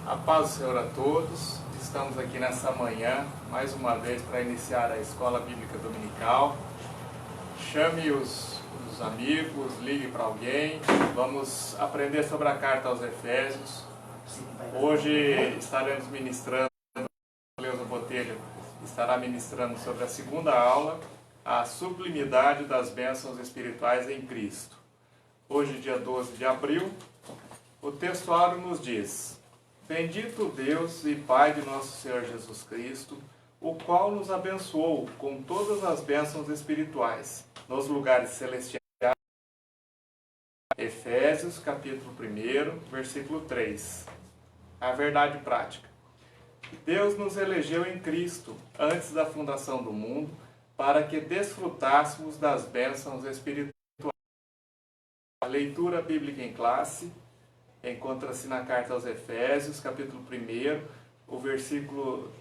A paz do Senhor a todos. Estamos aqui nessa manhã, mais uma vez, para iniciar a Escola Bíblica Dominical. Chame os amigos, ligue para alguém. Vamos aprender sobre a carta aos Efésios. Hoje estaremos ministrando, Leusa Botelho estará ministrando sobre a segunda aula, a sublimidade das bênçãos espirituais em Cristo. Hoje, dia 12 de abril, o textuário nos diz: Bendito Deus e Pai de nosso Senhor Jesus Cristo, o qual nos abençoou com todas as bênçãos espirituais nos lugares celestiais. Efésios, capítulo 1, versículo 3. A verdade prática. Deus nos elegeu em Cristo antes da fundação do mundo para que desfrutássemos das bênçãos espirituais. A leitura bíblica em classe encontra-se na carta aos Efésios, capítulo 1, o versículo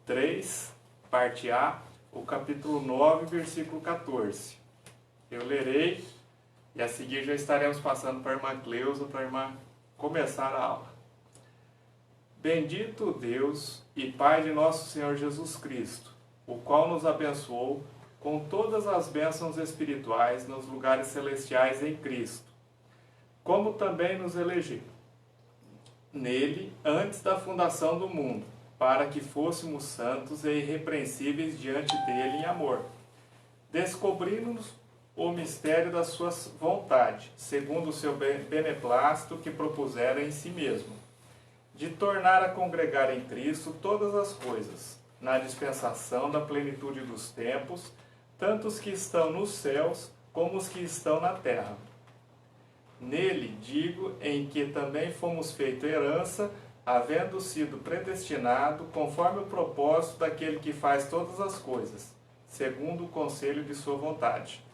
3, parte A, o capítulo 9, versículo 14. Eu lerei e a seguir já estaremos passando para a irmã Cleusa, para a irmã começar a aula. Bendito Deus e Pai de nosso Senhor Jesus Cristo, o qual nos abençoou com todas as bênçãos espirituais nos lugares celestiais em Cristo, como também nos elegeu nele antes da fundação do mundo, para que fôssemos santos e irrepreensíveis diante dele em amor, descobrindo-nos o mistério da sua vontade, segundo o seu beneplácito que propusera em si mesmo, de tornar a congregar em Cristo todas as coisas, na dispensação da plenitude dos tempos, tanto os que estão nos céus como os que estão na terra. Nele, digo, em que também fomos feito herança, havendo sido predestinado conforme o propósito daquele que faz todas as coisas, segundo o conselho de sua vontade,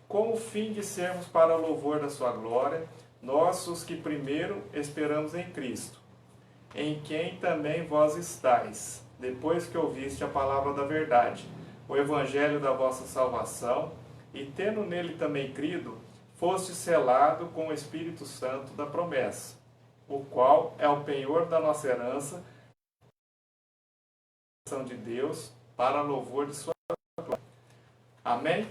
com o fim de sermos para o louvor da sua glória, nós os que primeiro esperamos em Cristo, em quem também vós estáis, depois que ouviste a palavra da verdade, o evangelho da vossa salvação, e tendo nele também crido, foste selado com o Espírito Santo da promessa, o qual é o penhor da nossa herança, de Deus, para louvor de sua glória. Amém?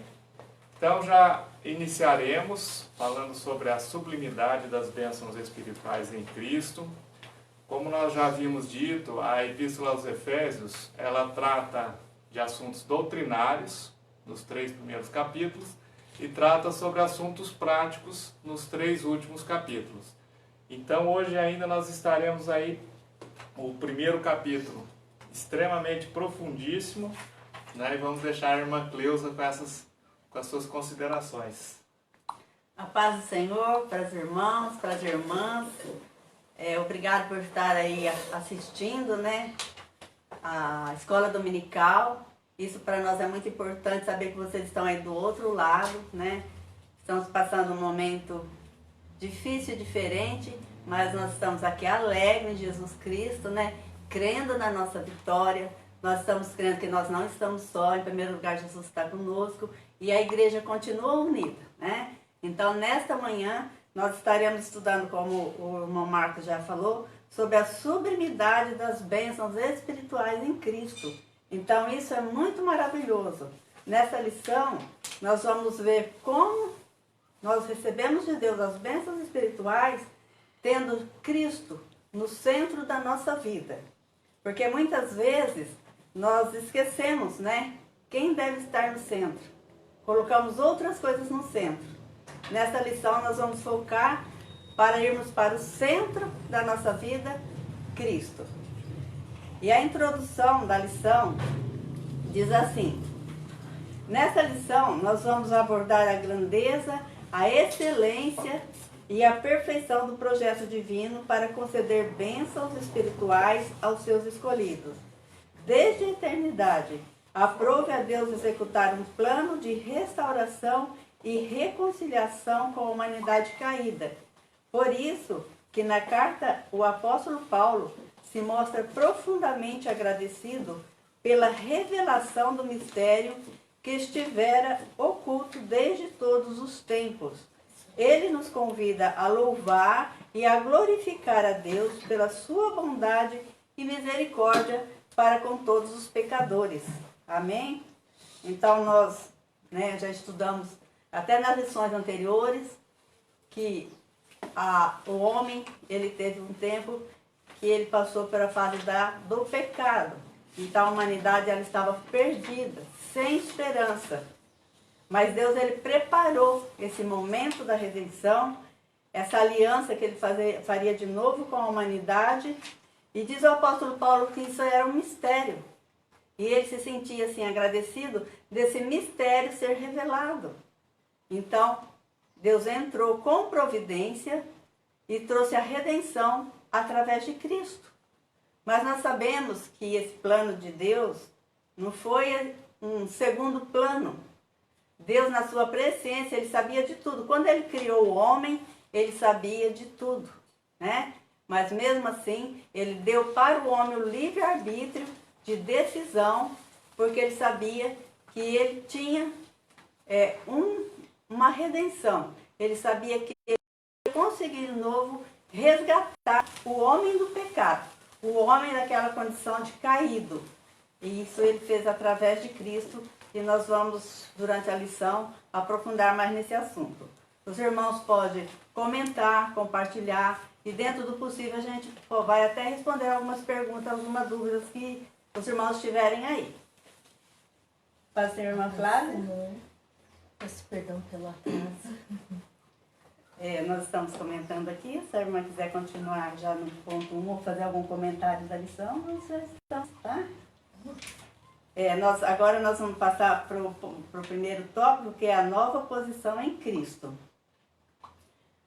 Então já iniciaremos falando sobre a sublimidade das bênçãos espirituais em Cristo. Como nós já havíamos dito, a Epístola aos Efésios, ela trata de assuntos doutrinários, nos 3 primeiros capítulos, e trata sobre assuntos práticos nos 3 últimos capítulos. Então hoje ainda nós estaremos aí, o primeiro capítulo, extremamente profundíssimo, né? E vamos deixar a irmã Cleusa com as suas considerações. A paz do Senhor para os irmãos, para as irmãs. Obrigado por estar aí assistindo, né, a escola dominical. Isso para nós é muito importante, saber que vocês estão aí do outro lado, né? Estamos passando um momento difícil e diferente, mas nós estamos aqui alegres em Jesus Cristo, né? Crendo na nossa vitória. Nós estamos crendo que nós não estamos só. Em primeiro lugar, Jesus está conosco e a igreja continua unida, né? Então, nesta manhã, nós estaremos estudando, como o irmão Marcos já falou, sobre a sublimidade das bênçãos espirituais em Cristo. Então, isso é muito maravilhoso. Nessa lição, nós vamos ver como nós recebemos de Deus as bênçãos espirituais, tendo Cristo no centro da nossa vida. Porque muitas vezes nós esquecemos, né, quem deve estar no centro. Colocamos outras coisas no centro. Nessa lição nós vamos focar para irmos para o centro da nossa vida, Cristo. E a introdução da lição diz assim: nessa lição nós vamos abordar a grandeza, a excelência e a perfeição do projeto divino para conceder bênçãos espirituais aos seus escolhidos. Desde a eternidade, aprove a Deus executar um plano de restauração e reconciliação com a humanidade caída. Por isso que na carta o apóstolo Paulo se mostra profundamente agradecido pela revelação do mistério que estivera oculto desde todos os tempos. Ele nos convida a louvar e a glorificar a Deus pela sua bondade e misericórdia para com todos os pecadores. Amém? Então nós, né, já estudamos até nas lições anteriores que o homem, ele teve um tempo que ele passou pela fase do pecado. Então a humanidade, ela estava perdida, sem esperança. Mas Deus, ele preparou esse momento da redenção, essa aliança que ele faria de novo com a humanidade. E diz o apóstolo Paulo que isso era um mistério. E ele se sentia assim agradecido desse mistério ser revelado. Então, Deus entrou com providência e trouxe a redenção através de Cristo. Mas nós sabemos que esse plano de Deus não foi um segundo plano. Deus, na sua presciência, ele sabia de tudo. Quando ele criou o homem, ele sabia de tudo, né? Mas mesmo assim, ele deu para o homem o livre-arbítrio de decisão, porque ele sabia que ele tinha uma redenção. Ele sabia que ele ia conseguir de novo resgatar o homem do pecado, o homem daquela condição de caído. E isso ele fez através de Cristo, e nós vamos, durante a lição, aprofundar mais nesse assunto. Os irmãos podem comentar, compartilhar, e dentro do possível a gente vai até responder algumas perguntas, algumas dúvidas que os irmãos tiverem aí. Pode ser, irmã Flávia? Peço perdão pelo atraso. Nós estamos comentando aqui, se a irmã quiser continuar já no ponto 1 ou fazer algum comentário da lição, nós já estamos, tá? Agora nós vamos passar para o primeiro tópico, que é a nova posição em Cristo.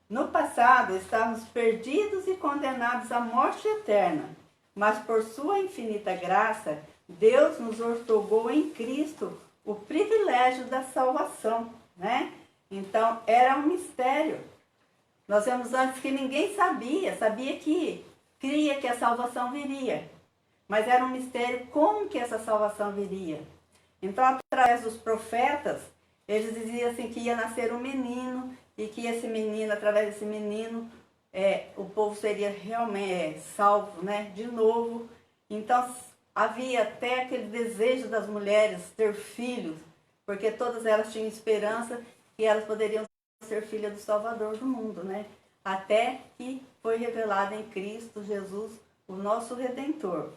No passado, estávamos perdidos e condenados à morte eterna, mas por sua infinita graça, Deus nos outorgou em Cristo o privilégio da salvação, né? Então, era um mistério. Nós vemos antes que ninguém sabia que cria que a salvação viria, mas era um mistério como que essa salvação viria. Então, através dos profetas, eles diziam assim que ia nascer um menino, e que esse menino, através desse menino, o povo seria realmente salvo, né, de novo. Então, havia até aquele desejo das mulheres ter filhos, porque todas elas tinham esperança que elas poderiam ser filhas do Salvador do mundo, né? Até que foi revelado em Cristo Jesus, o nosso Redentor.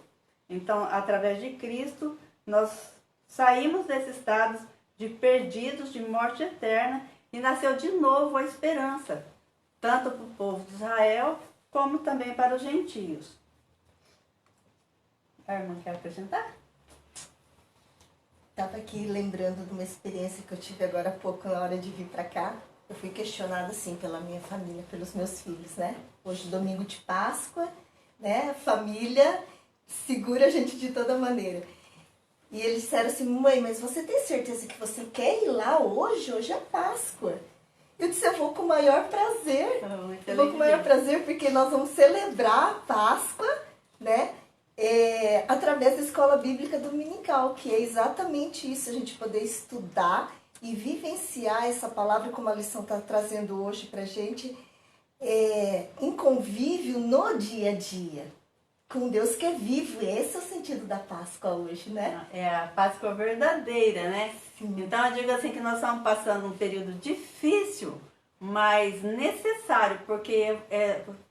Então, através de Cristo, nós saímos desses estados de perdidos, de morte eterna, e nasceu de novo a esperança, tanto para o povo de Israel, como também para os gentios. A irmã quer acrescentar? Estava aqui lembrando de uma experiência que eu tive agora há pouco, na hora de vir para cá. Eu fui questionada, assim, pela minha família, pelos meus filhos, né? Hoje, domingo de Páscoa, né? Família segura a gente de toda maneira. E eles disseram assim: mãe, mas você tem certeza que você quer ir lá hoje? Hoje é Páscoa. Eu disse: eu vou com o maior prazer. Eu vou com o maior prazer, porque nós vamos celebrar a Páscoa, né? Através da escola bíblica dominical, que é exatamente isso, a gente poder estudar e vivenciar essa palavra, como a lição está trazendo hoje para a gente, em convívio no dia a dia, com Deus que é vivo. Esse é o sentido da Páscoa hoje, né? É a Páscoa verdadeira, né? Sim. Então eu digo assim que nós estamos passando um período difícil, mas necessário, porque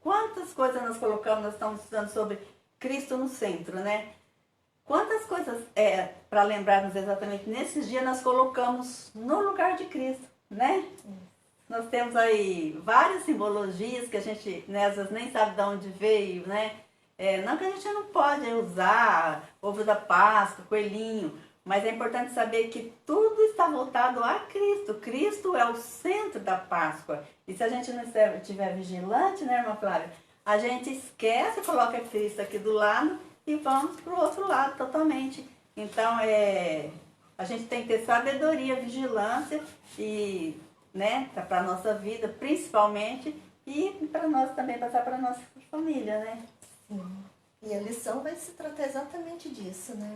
quantas coisas nós colocamos, nós estamos estudando sobre Cristo no centro, né? Quantas coisas, para lembrarmos exatamente, nesses dias nós colocamos no lugar de Cristo, né? Nós temos aí várias simbologias que a gente, né, às vezes nem sabe de onde veio, né? Não que a gente não pode usar ovo da Páscoa, coelhinho, mas é importante saber que tudo está voltado a Cristo. Cristo é o centro da Páscoa. E se a gente não estiver vigilante, né, irmã Flávia, a gente esquece, coloca Cristo aqui do lado e vamos para o outro lado totalmente. Então, a gente tem que ter sabedoria, vigilância, e, né, para a nossa vida, principalmente, e para nós também passar para a nossa família, né? Sim. E a lição vai se tratar exatamente disso, né,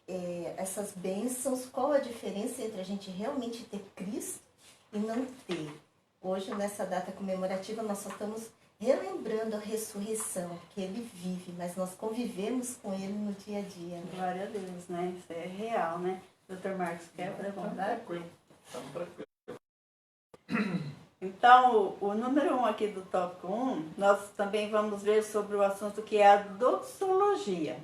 irmã? Essas bênçãos, qual a diferença entre a gente realmente ter Cristo e não ter? Hoje, nessa data comemorativa, nós só estamos relembrando a ressurreição, que ele vive, mas nós convivemos com ele no dia a dia. Glória a Deus, né? Isso é real, né? Doutor Marcos, quer perguntar? Tranquilo. Estamos tranquilos. Então, o número 1 aqui do tópico 1, nós também vamos ver sobre o assunto que é a doxologia.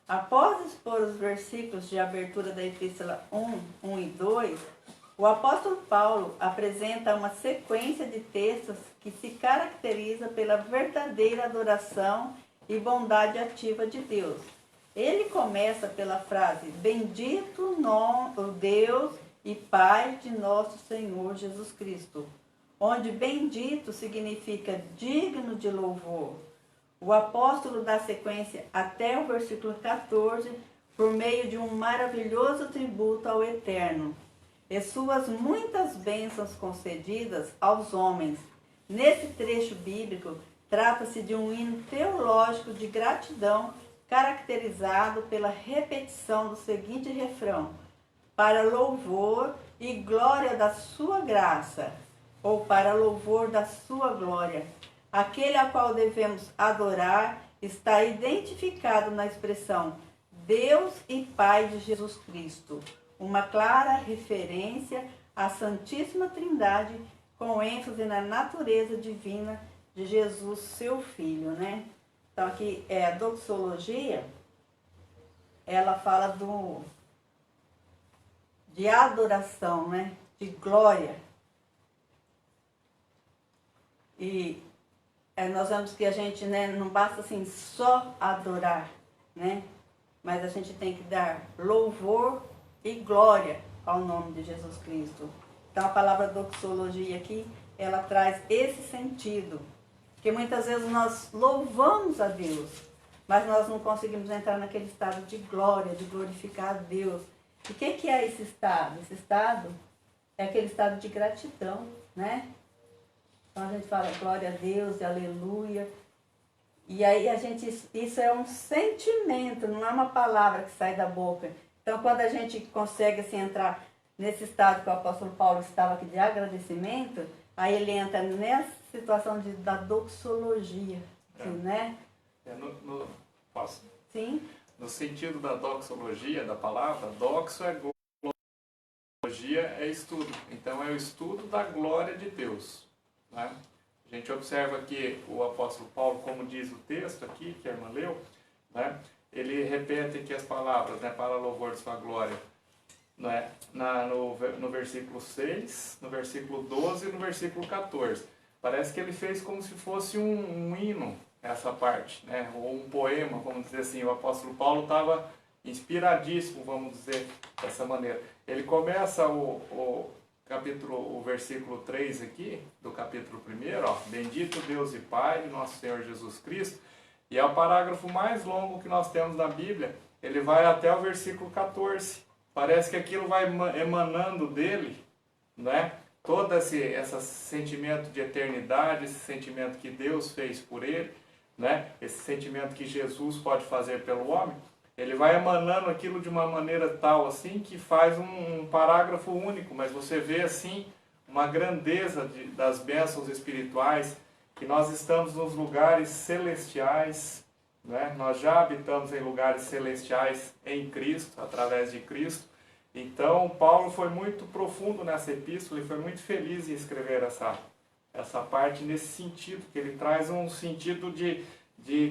Após expor os versículos de abertura da Epístola 1 e 2, o apóstolo Paulo apresenta uma sequência de textos que se caracteriza pela verdadeira adoração e bondade ativa de Deus. Ele começa pela frase: Bendito o Deus e Pai de nosso Senhor Jesus Cristo, onde bendito significa digno de louvor. O apóstolo dá sequência até o versículo 14 por meio de um maravilhoso tributo ao Eterno e suas muitas bênçãos concedidas aos homens. Nesse trecho bíblico, trata-se de um hino teológico de gratidão caracterizado pela repetição do seguinte refrão: para louvor e glória da sua graça, ou para louvor da sua glória. Aquele a qual devemos adorar está identificado na expressão Deus e Pai de Jesus Cristo, uma clara referência à Santíssima Trindade, com ênfase na natureza divina de Jesus, seu Filho, né? Então aqui é a doxologia, ela fala de adoração, né? De glória. E nós vemos que a gente, né, não basta assim só adorar, né? Mas a gente tem que dar louvor e glória ao nome de Jesus Cristo. Então a palavra doxologia aqui, ela traz esse sentido. Porque muitas vezes nós louvamos a Deus, mas nós não conseguimos entrar naquele estado de glória, de glorificar a Deus. E o que é esse estado? Esse estado é aquele estado de gratidão, né? Então a gente fala glória a Deus, aleluia. E aí isso é um sentimento, não é uma palavra que sai da boca. Então quando a gente consegue assim, entrar nesse estado que o apóstolo Paulo estava aqui de agradecimento, aí ele entra nessa situação da doxologia, assim, né? Posso? Sim. No sentido da doxologia, da palavra, doxo é glória, é estudo. Então é o estudo da glória de Deus. Né? A gente observa que o apóstolo Paulo, como diz o texto aqui, que a irmã leu, né? Ele repete aqui as palavras, né? Para louvor de sua glória, né? No versículo 6, no versículo 12 e no versículo 14. Parece que ele fez como se fosse um hino, essa parte, né? Ou um poema, vamos dizer assim. O apóstolo Paulo estava inspiradíssimo, vamos dizer dessa maneira. Ele começa o versículo 3 aqui, do capítulo 1, ó, Bendito Deus e Pai de nosso Senhor Jesus Cristo, e é o parágrafo mais longo que nós temos na Bíblia. Ele vai até o versículo 14. Parece que aquilo vai emanando dele, né? Todo esse sentimento de eternidade, esse sentimento que Deus fez por ele, né? Esse sentimento que Jesus pode fazer pelo homem. Ele vai emanando aquilo de uma maneira tal assim que faz um parágrafo único, mas você vê assim uma grandeza das bênçãos espirituais, que nós estamos nos lugares celestiais, né? Nós já habitamos em lugares celestiais em Cristo, através de Cristo. Então Paulo foi muito profundo nessa epístola e foi muito feliz em escrever essa parte nesse sentido, que ele traz um sentido de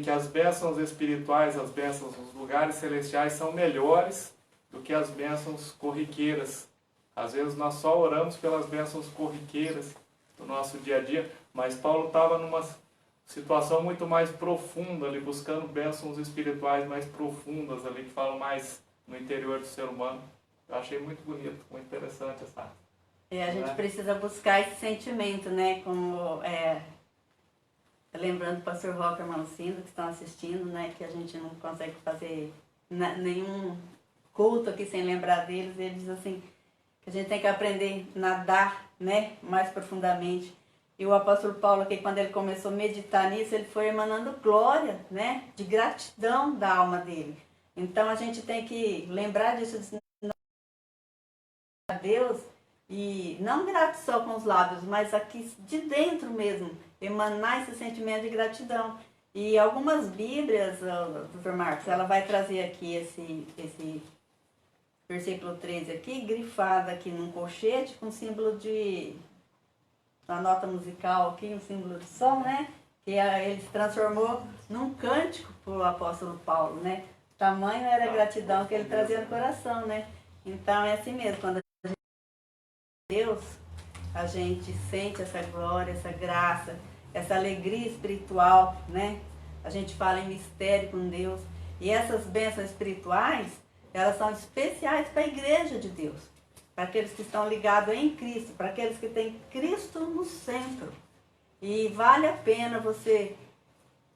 que as bênçãos espirituais, as bênçãos dos lugares celestiais são melhores do que as bênçãos corriqueiras. Às vezes nós só oramos pelas bênçãos corriqueiras do nosso dia a dia, mas Paulo estava numa situação muito mais profunda ali, buscando bênçãos espirituais mais profundas ali, que falam mais no interior do ser humano. Eu achei muito bonito, muito interessante essa. E a gente precisa buscar esse sentimento, né? Como lembrando o pastor Roque e a irmã Lucinda, que estão assistindo, né? Que a gente não consegue fazer nenhum culto aqui sem lembrar deles. Eles dizem assim, que a gente tem que aprender a nadar, né? Mais profundamente. E o apóstolo Paulo aqui, quando ele começou a meditar nisso, ele foi emanando glória, né? De gratidão da alma dele. Então a gente tem que lembrar disso, a Deus, e não grato só com os lábios, mas aqui de dentro mesmo, emanar esse sentimento de gratidão. E algumas Bíblias, Dr. Marcos, ela vai trazer aqui esse versículo 13 aqui, grifado aqui num colchete, com símbolo de, na nota musical aqui, um símbolo de som, né? Que ele se transformou num cântico para o apóstolo Paulo, né? Tamanho era a gratidão que ele trazia no coração, né? Então é assim mesmo, quando a gente Deus, a gente sente essa glória, essa graça, essa alegria espiritual, né? A gente fala em mistério com Deus. E essas bênçãos espirituais, elas são especiais para a igreja de Deus. Para aqueles que estão ligados em Cristo, para aqueles que têm Cristo no centro. E vale a pena você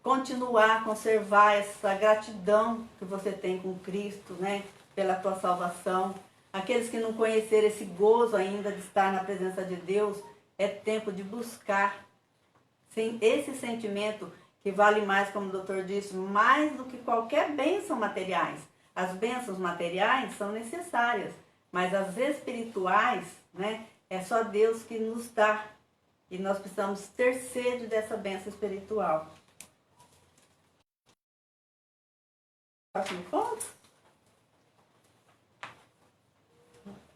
continuar a conservar essa gratidão que você tem com Cristo, né? Pela tua salvação. Aqueles que não conheceram esse gozo ainda de estar na presença de Deus, é tempo de buscar esse sentimento que vale mais, como o doutor disse, mais do que qualquer bênção materiais. As bênçãos materiais são necessárias, mas as espirituais, né, é só Deus que nos dá. E nós precisamos ter sede dessa bênção espiritual. Próximo ponto.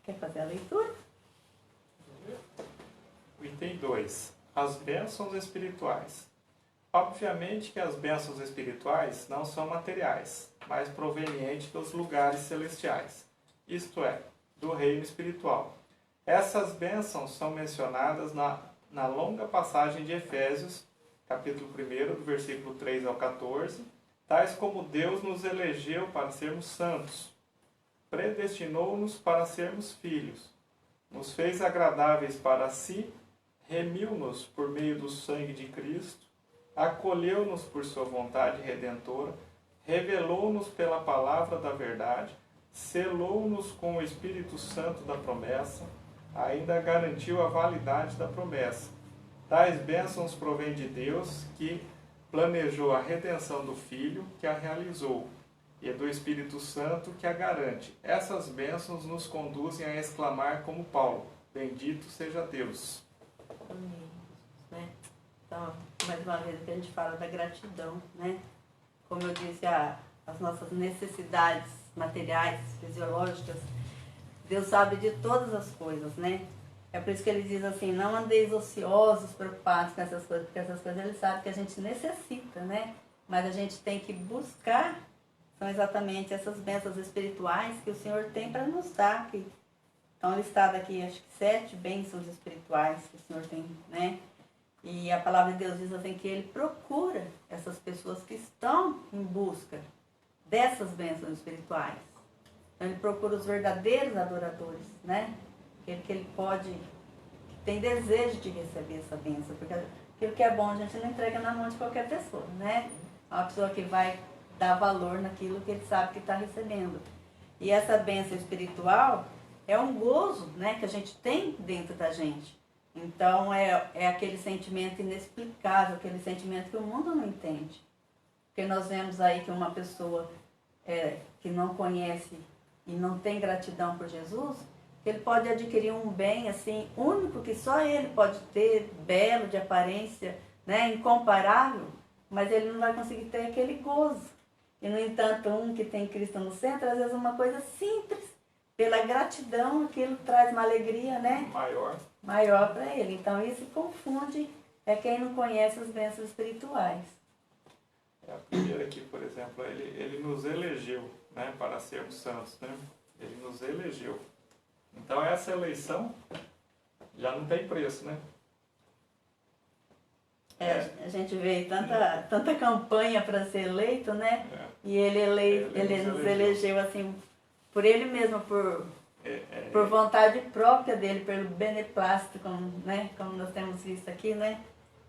Quer fazer a leitura? O item 2. As bênçãos espirituais. Obviamente que as bênçãos espirituais não são materiais, mas provenientes dos lugares celestiais, isto é, do reino espiritual. Essas bênçãos são mencionadas na longa passagem de Efésios, capítulo 1, do versículo 3 ao 14, tais como Deus nos elegeu para sermos santos, predestinou-nos para sermos filhos, nos fez agradáveis para si, remiu-nos por meio do sangue de Cristo, acolheu-nos por sua vontade redentora, revelou-nos pela palavra da verdade, selou-nos com o Espírito Santo da promessa, ainda garantiu a validade da promessa. Tais bênçãos provêm de Deus, que planejou a redenção do Filho, que a realizou, e do Espírito Santo, que a garante. Essas bênçãos nos conduzem a exclamar como Paulo: bendito seja Deus. Amém. Né? Então, mais uma vez, a gente fala da gratidão, né? Como eu disse, as nossas necessidades materiais, fisiológicas, Deus sabe de todas as coisas, né? É por isso que ele diz assim, não andeis ociosos, preocupados com essas coisas, porque essas coisas ele sabe que a gente necessita, né? Mas a gente tem que buscar, são exatamente essas bênçãos espirituais que o Senhor tem para nos dar. Que estão listadas aqui, acho que 7 bênçãos espirituais que o Senhor tem, né? E a palavra de Deus diz assim que ele procura essas pessoas que estão em busca dessas bênçãos espirituais. Então ele procura os verdadeiros adoradores, né? Aquele que ele pode, que tem desejo de receber essa bênção, porque aquilo que é bom a gente não entrega na mão de qualquer pessoa, né? É uma pessoa que vai dar valor naquilo que ele sabe que está recebendo. E essa bênção espiritual é um gozo, né, que a gente tem dentro da gente. Então é aquele sentimento inexplicável, aquele sentimento que o mundo não entende. Porque nós vemos aí que uma pessoa que não conhece e não tem gratidão por Jesus, ele pode adquirir um bem assim único que só ele pode ter, belo, de aparência, né, incomparável, mas ele não vai conseguir ter aquele gozo. E no entanto, um que tem Cristo no centro, às vezes uma coisa simples, pela gratidão, aquilo traz uma alegria, né? Maior para ele. Então isso confunde quem não conhece as bênçãos espirituais. A primeira aqui, por exemplo, ele nos elegeu, né, para sermos santos, né? Ele nos elegeu. Então essa eleição já não tem preço, né? A gente vê tanta campanha para ser eleito, né? E ele nos elegeu assim, por ele mesmo, por vontade própria dele, pelo beneplácito, como nós temos visto aqui, né?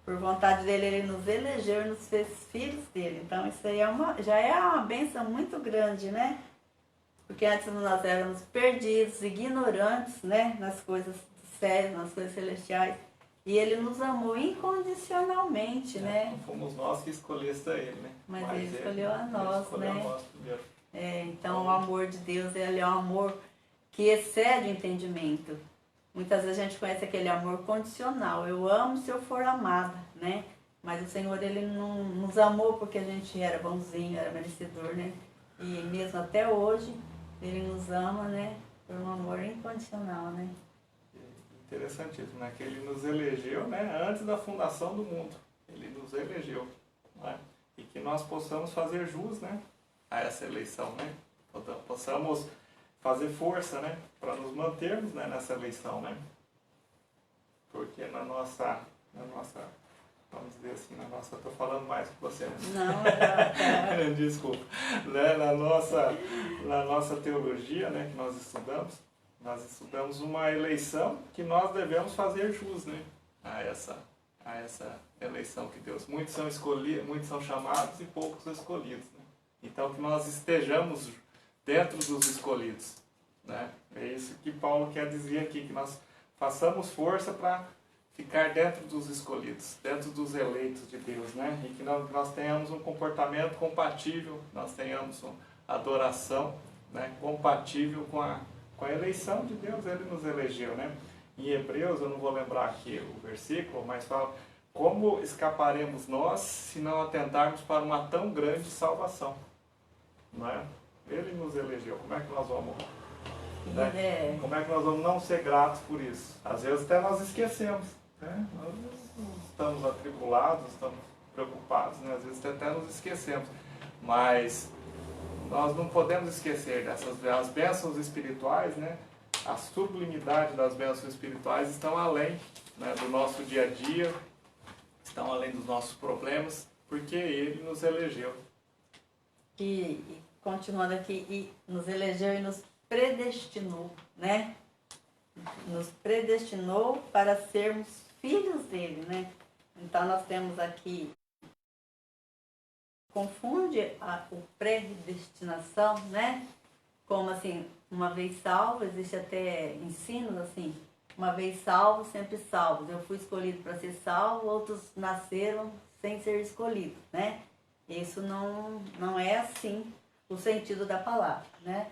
Por vontade dele, ele nos elegeu e nos fez filhos dele. Então isso aí já é uma bênção muito grande, né? Porque antes nós éramos perdidos, ignorantes, né? Nas coisas do céu, nas coisas celestiais. E ele nos amou incondicionalmente, né? Não fomos nós que escolhemos a ele, né? Mas ele escolheu a nós, escolheu né? a nós primeiro. Então o amor de Deus, ele é um amor que excede o entendimento. Muitas vezes a gente conhece aquele amor condicional. Eu amo se eu for amada, né? Mas o Senhor, Ele não nos amou porque a gente era bonzinho, era merecedor, né? E mesmo até hoje, Ele nos ama, né? Por um amor incondicional, né? Interessantíssimo, né? Que Ele nos elegeu, né? Antes da fundação do mundo. Ele nos elegeu, né? E que nós possamos fazer jus, né? A essa eleição, né? Possamos fazer força, né? Para nos mantermos, né? Nessa eleição, né? Porque na nossa, vamos dizer assim, estou falando mais que você, né? Não, Desculpa. Né? Na nossa teologia, né? Que nós estudamos uma eleição que nós devemos fazer jus, né? A essa eleição que Deus. Muitos são escolhidos, muitos são chamados e poucos escolhidos, né? Então que nós estejamos dentro dos escolhidos, né? É isso que Paulo quer dizer aqui, que nós façamos força para ficar dentro dos escolhidos, dentro dos eleitos de Deus, né? E que nós tenhamos um comportamento compatível, nós tenhamos uma adoração, né? Compatível com a eleição de Deus. Ele nos elegeu, né? Em Hebreus, eu não vou lembrar aqui o versículo, mas fala: como escaparemos nós se não atentarmos para uma tão grande salvação? Não é? Ele nos elegeu. Como é que nós vamos, né? Como é que nós vamos não ser gratos por isso? Às vezes até nós esquecemos, né? Nós estamos atribulados, estamos preocupados, né? Às vezes até nos esquecemos. Mas nós não podemos esquecer as bênçãos espirituais, né? A sublimidade das bênçãos espirituais estão além, né, do nosso dia a dia, estão além dos nossos problemas, porque Ele nos elegeu. E continuando aqui, e nos elegeu e nos predestinou, né? Nos predestinou para sermos filhos dele, né? Então nós temos aqui, confunde o predestinação, né? Como assim, uma vez salvo, existe até ensinos assim, uma vez salvo, sempre salvo. Eu fui escolhido para ser salvo, outros nasceram sem ser escolhidos, né? Isso não é assim o sentido da palavra, né?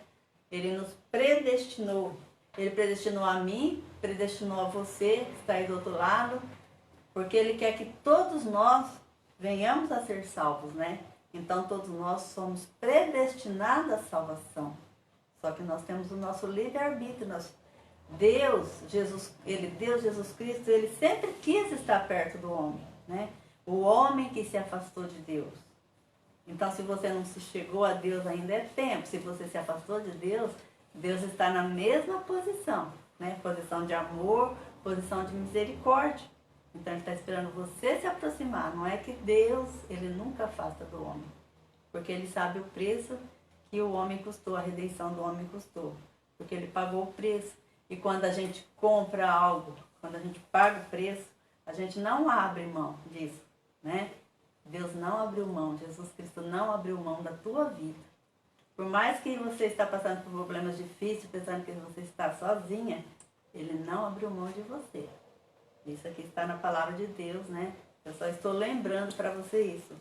Ele nos predestinou. Ele predestinou a mim, predestinou a você, que está aí do outro lado, porque Ele quer que todos nós venhamos a ser salvos, né? Então todos nós somos predestinados à salvação. Só que nós temos o nosso livre-arbítrio. Deus Jesus Cristo, Ele sempre quis estar perto do homem, né? O homem que se afastou de Deus. Então, se você não se chegou a Deus ainda é tempo. Se você se afastou de Deus, Deus está na mesma posição, né? Posição de amor, posição de misericórdia. Então, Ele está esperando você se aproximar. Não é que Deus, Ele nunca afasta do homem. Porque Ele sabe o preço que o homem custou, a redenção do homem custou. Porque Ele pagou o preço. E quando a gente compra algo, quando a gente paga o preço, a gente não abre mão disso, né? Deus não abriu mão, Jesus Cristo não abriu mão da tua vida. Por mais que você está passando por problemas difíceis, pensando que você está sozinha, Ele não abriu mão de você. Isso aqui está na palavra de Deus, né? Eu só estou lembrando para você isso.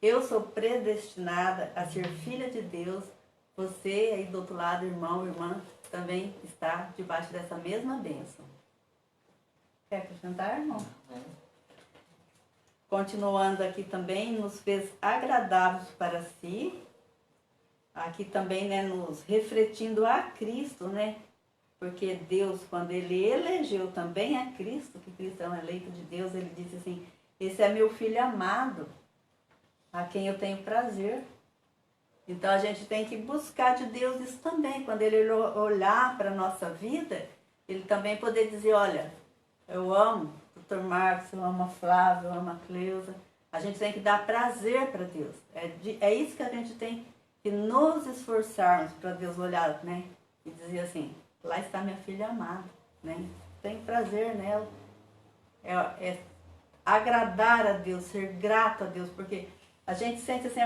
Eu sou predestinada a ser filha de Deus. Você aí do outro lado, irmão, irmã, também está debaixo dessa mesma bênção. Quer acrescentar, irmão? Continuando aqui também, nos fez agradáveis para si. Aqui também, né, nos refletindo a Cristo, né? Porque Deus, quando Ele elegeu também a Cristo, que Cristo é um eleito de Deus, Ele disse assim: esse é meu filho amado, a quem eu tenho prazer. Então a gente tem que buscar de Deus isso também. Quando Ele olhar para a nossa vida, Ele também poder dizer: olha, eu amo o Dr. Marcos, eu amo a Flávia, eu amo a Cleusa. A gente tem que dar prazer para Deus. É isso que a gente tem que nos esforçarmos para Deus olhar, né? E dizer assim: lá está minha filha amada, né? Tem prazer nela. É agradar a Deus, ser grato a Deus, porque a gente sente assim,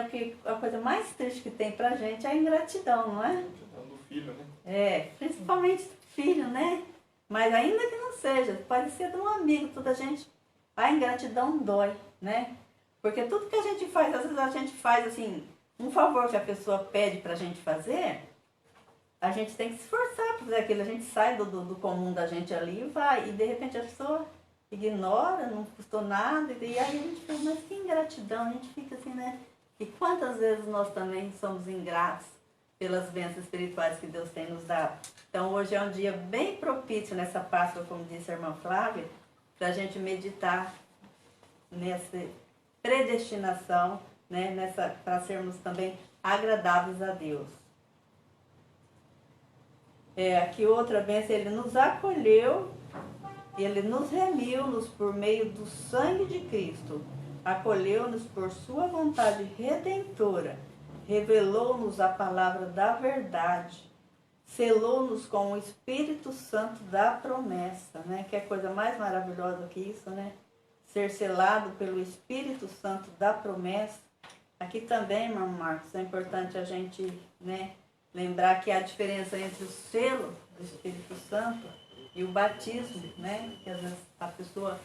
a coisa mais triste que tem pra gente é a ingratidão, não é? A ingratidão do filho, né? Principalmente do filho, né? Mas ainda que não seja, pode ser de um amigo, toda a gente. A ingratidão dói, né? Porque tudo que a gente faz, às vezes a gente faz assim, um favor que a pessoa pede pra gente fazer, a gente tem que se esforçar para fazer aquilo. A gente sai do comum da gente ali e vai. E de repente a pessoa ignora, não custou nada. E aí a gente pensa, mas que ingratidão. A gente fica assim, né? E quantas vezes nós também somos ingratos pelas bênçãos espirituais que Deus tem nos dado. Então hoje é um dia bem propício nessa Páscoa, como disse a irmã Flávia, para a gente meditar nessa predestinação, né? Para sermos também agradáveis a Deus. Aqui outra bênção, ele nos acolheu, ele nos remiu-nos por meio do sangue de Cristo, acolheu-nos por sua vontade redentora, revelou-nos a palavra da verdade, selou-nos com o Espírito Santo da promessa, né? Que é coisa mais maravilhosa que isso, né? Ser selado pelo Espírito Santo da promessa. Aqui também, irmão Marcos, é importante a gente, né, lembrar que há diferença entre o selo do Espírito Santo e o batismo, né? Que às vezes a pessoa,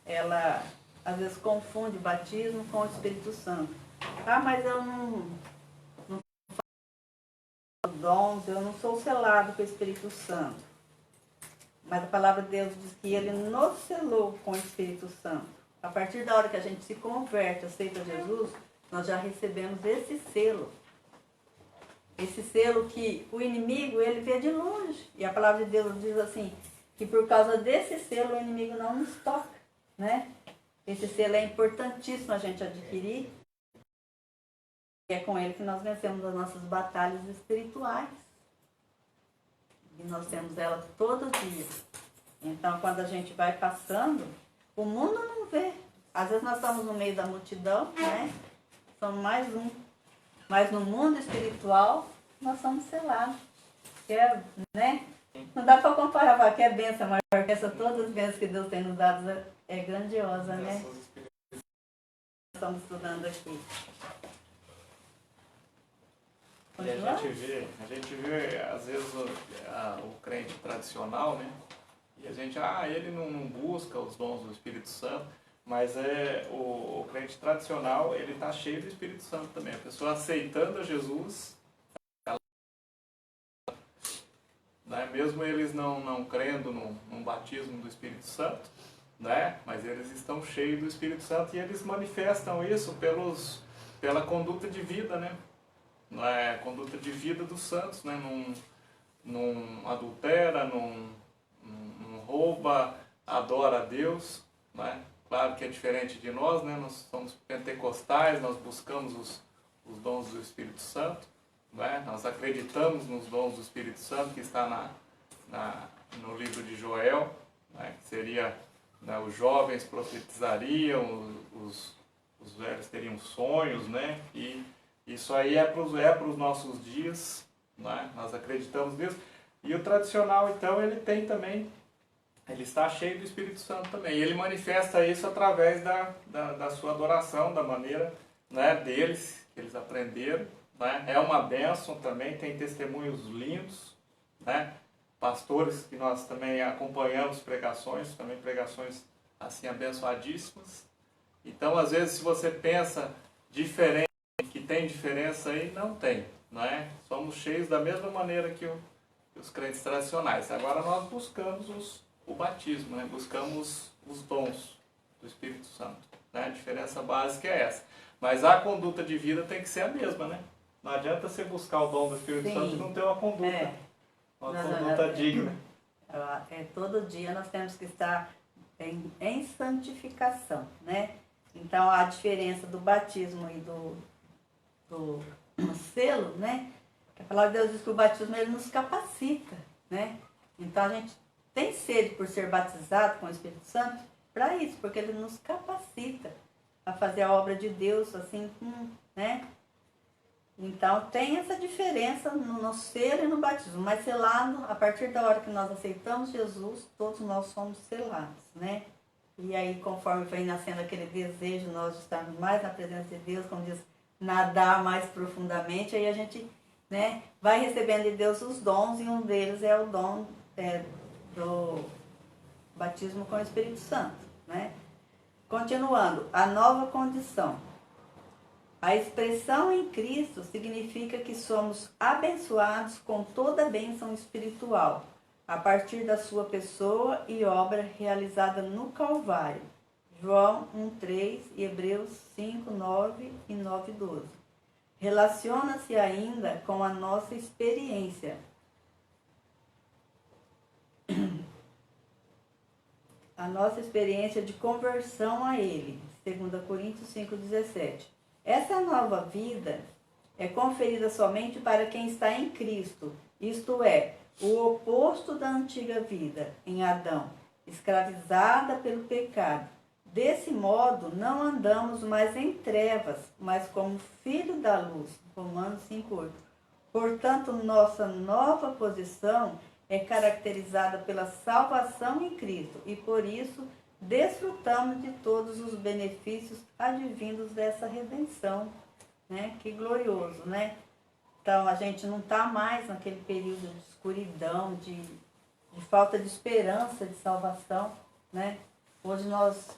ela às vezes confunde o batismo com o Espírito Santo. Ah, mas eu não faço dons, eu não sou selado com o Espírito Santo. Mas a palavra de Deus diz que ele nos selou com o Espírito Santo. A partir da hora que a gente se converte, aceita Jesus, nós já recebemos esse selo. Esse selo que o inimigo, ele vê de longe. E a palavra de Deus diz assim, que por causa desse selo o inimigo não nos toca, né? Esse selo é importantíssimo a gente adquirir. E é com ele que nós vencemos as nossas batalhas espirituais. E nós temos ela todo dia. Então, quando a gente vai passando, o mundo não vê. Às vezes nós estamos no meio da multidão, né? Somos mais um. Mas no mundo espiritual, nós somos selados. Né? Não dá para comparar, que é benção maior que essa. Todas as bênçãos que Deus tem nos dado é grandiosa, né? Estamos estudando aqui. E a gente vê às vezes o crente tradicional, né? E a gente, ele não busca os dons do Espírito Santo, mas o crente tradicional, ele está cheio do Espírito Santo também. A pessoa aceitando a Jesus, né? Mesmo eles não crendo num batismo do Espírito Santo, né? Mas eles estão cheios do Espírito Santo e eles manifestam isso pela conduta de vida, né? Conduta de vida dos santos, né? Não adultera, não rouba, adora a Deus, né? Claro que é diferente de nós, né? Nós somos pentecostais, nós buscamos os dons do Espírito Santo, né? Nós acreditamos nos dons do Espírito Santo, que está no livro de Joel, né? Que seria, né, os jovens profetizariam, os velhos teriam sonhos, né? E isso aí é para os nossos dias, né? Nós acreditamos nisso. E o tradicional, então, ele tem também, ele está cheio do Espírito Santo também. E ele manifesta isso através da sua adoração, da maneira, né, deles, que eles aprenderam, né? É uma bênção também, tem testemunhos lindos, né? Pastores que nós também acompanhamos pregações, também pregações assim abençoadíssimas. Então, às vezes, se você pensa diferente, que tem diferença aí, não tem, não é? Somos cheios da mesma maneira que os crentes tradicionais. Agora nós buscamos o batismo, né? Buscamos os dons do Espírito Santo, né? A diferença básica é essa. Mas a conduta de vida tem que ser a mesma, né? Não adianta você buscar o dom do Espírito Santo e não ter uma conduta, conduta digna. Todo dia nós temos que estar em santificação, né? Então a diferença do batismo e do selo, né? Que a palavra de Deus diz que o batismo ele nos capacita, né? Então a gente tem sede por ser batizado com o Espírito Santo para isso, porque ele nos capacita a fazer a obra de Deus assim, né? Então tem essa diferença no selo e no batismo, mas selado, a partir da hora que nós aceitamos Jesus, todos nós somos selados, né? E aí, conforme vem nascendo aquele desejo, nós estarmos mais na presença de Deus, como diz, nadar mais profundamente, aí a gente, né, vai recebendo de Deus os dons, e um deles é o dom do batismo com o Espírito Santo, né? Continuando, a nova condição. A expressão em Cristo significa que somos abençoados com toda a bênção espiritual, a partir da sua pessoa e obra realizada no Calvário. João 1,3 e Hebreus 5,9 e 9,12. Relaciona-se ainda com a nossa experiência. A nossa experiência de conversão a Ele, 2 Coríntios 5,17. Essa nova vida é conferida somente para quem está em Cristo, isto é, o oposto da antiga vida, em Adão, escravizada pelo pecado. Desse modo, não andamos mais em trevas, mas como filho da luz, Romanos 5,8. Portanto, nossa nova posição é caracterizada pela salvação em Cristo e, por isso, desfrutamos de todos os benefícios advindos dessa redenção, né? Que glorioso, né? Então, a gente não está mais naquele período de escuridão, de falta de esperança de salvação, né? Hoje nós,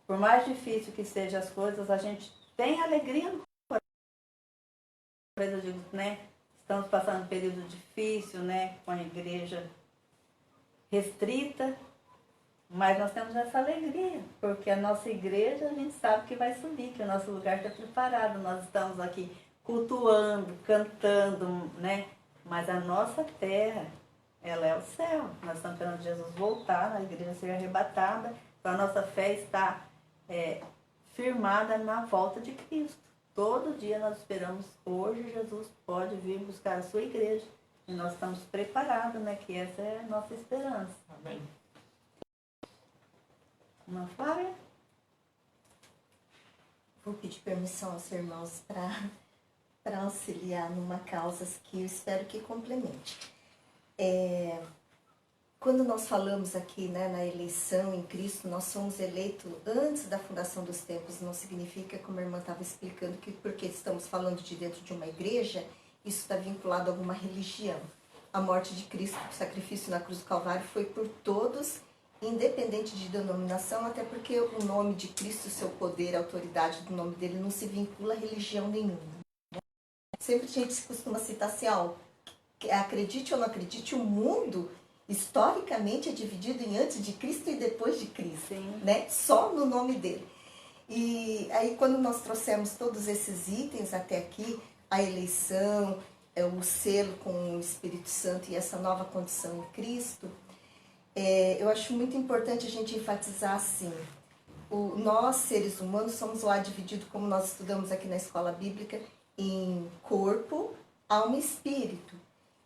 por mais difícil que sejam as coisas, a gente tem alegria no coração. Eu digo, né? Estamos passando um período difícil, né? Com a igreja restrita, mas nós temos essa alegria, porque a nossa igreja a gente sabe que vai subir, que o nosso lugar está preparado. Nós estamos aqui cultuando, cantando, né? Mas a nossa terra, ela é o céu. Nós estamos esperando Jesus voltar, a igreja ser arrebatada, então a nossa fé está firmada na volta de Cristo. Todo dia nós esperamos, hoje Jesus pode vir buscar a sua igreja. E nós estamos preparados, né? Que essa é a nossa esperança. Amém. Uma Flávia? Vou pedir permissão aos irmãos para auxiliar numa causa que eu espero que complemente. Quando nós falamos aqui, né, na eleição em Cristo, nós somos eleitos antes da fundação dos tempos. Não significa, como a irmã estava explicando, que porque estamos falando de dentro de uma igreja, isso está vinculado a alguma religião. A morte de Cristo, o sacrifício na cruz do Calvário, foi por todos, independente de denominação, até porque o nome de Cristo, o seu poder, a autoridade do nome dele não se vincula a religião nenhuma. Sempre a gente costuma citar assim, acredite ou não acredite, o mundo historicamente é dividido em antes de Cristo e depois de Cristo, né? Só no nome dele. E aí quando nós trouxemos todos esses itens até aqui, a eleição, o selo com o Espírito Santo e essa nova condição em Cristo, eu acho muito importante a gente enfatizar assim, nós seres humanos somos lá divididos, como nós estudamos aqui na escola bíblica, em corpo, alma e espírito.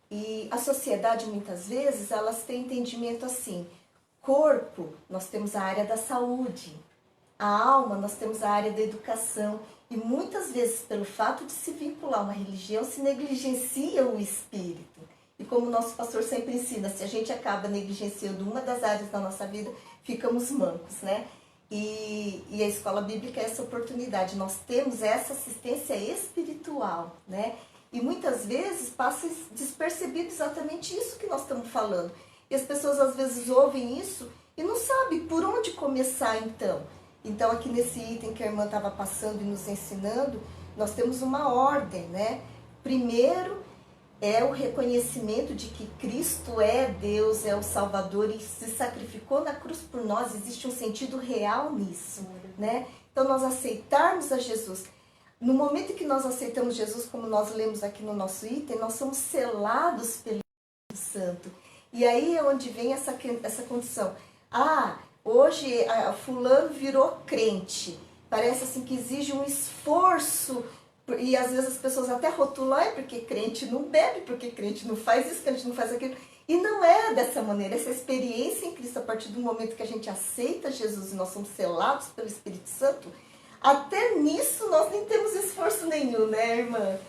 E a sociedade, muitas vezes, elas têm entendimento assim, corpo, nós temos a área da saúde, a alma, nós temos a área da educação, e muitas vezes, pelo fato de se vincular a uma religião, se negligencia o espírito. E como o nosso pastor sempre ensina, se a gente acaba negligenciando uma das áreas da nossa vida, ficamos mancos, né? E a escola bíblica é essa oportunidade, nós temos essa assistência espiritual, né? E muitas vezes passa despercebido exatamente isso que nós estamos falando. E as pessoas às vezes ouvem isso e não sabem por onde começar então. Então aqui nesse item que a irmã estava passando e nos ensinando, nós temos uma ordem, né? Primeiro é o reconhecimento de que Cristo é Deus, é o Salvador e se sacrificou na cruz por nós. Existe um sentido real nisso, né? Então nós aceitarmos a Jesus. No momento em que nós aceitamos Jesus, como nós lemos aqui no nosso item, nós somos selados pelo Espírito Santo. E aí é onde vem essa condição. Hoje fulano virou crente. Parece assim que exige um esforço. E às vezes as pessoas até rotulam, porque crente não bebe, porque crente não faz isso, crente não faz aquilo. E não é dessa maneira. Essa experiência em Cristo, a partir do momento que a gente aceita Jesus e nós somos selados pelo Espírito Santo, até nisso nós nem temos esforço nenhum, né, irmã?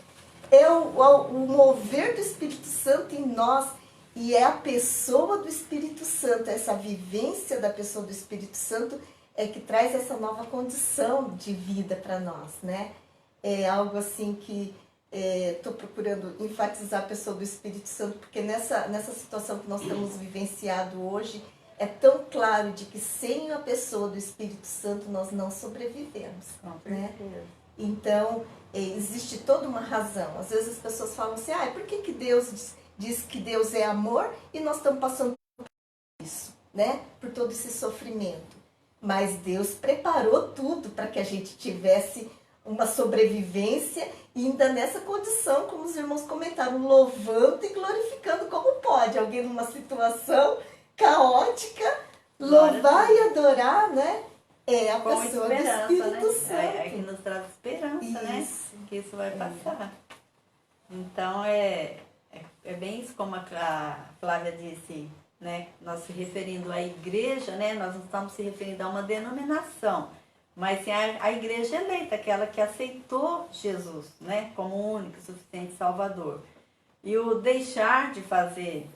É o mover do Espírito Santo em nós e é a pessoa do Espírito Santo, essa vivência da pessoa do Espírito Santo é que traz essa nova condição de vida para nós, né? É algo assim que estou procurando enfatizar a pessoa do Espírito Santo, porque nessa situação que nós estamos vivenciando hoje, é tão claro de que sem a pessoa do Espírito Santo nós não sobrevivemos, né? Então, existe toda uma razão. Às vezes as pessoas falam assim, por que Deus diz que Deus é amor e nós estamos passando por isso, né? Por todo esse sofrimento. Mas Deus preparou tudo para que a gente tivesse uma sobrevivência e ainda nessa condição, como os irmãos comentaram, louvando e glorificando como pode. Alguém numa situação caótica, louvar e adorar, né? É a com pessoa do Espírito Santo. É que nos traz esperança, né? Que isso vai passar. Então, é bem isso como a Flávia disse, né? Nós se referindo à igreja, né? Nós não estamos se referindo a uma denominação, mas sim a igreja eleita, aquela que aceitou Jesus, né? Como o único, suficiente Salvador. E o deixar de fazer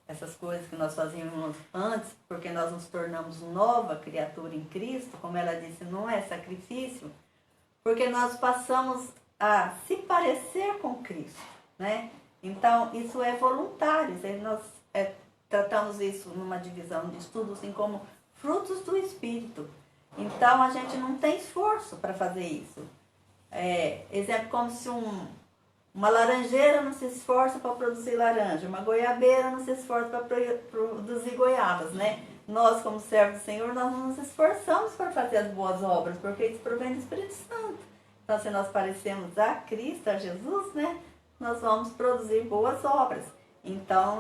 essas coisas que nós fazíamos antes, porque nós nos tornamos nova criatura em Cristo, como ela disse, não é sacrifício, porque nós passamos a se parecer com Cristo, né? Então, isso é voluntário, nós tratamos isso numa divisão de estudos assim como frutos do Espírito. Então, a gente não tem esforço para fazer isso. Exemplo, como se uma laranjeira não se esforça para produzir laranja, uma goiabeira não se esforça para produzir goiabas, né? Nós, como servos do Senhor, nós não nos esforçamos para fazer as boas obras, porque isso provém do Espírito Santo. Então, se nós parecemos a Cristo, a Jesus, né? Nós vamos produzir boas obras. Então,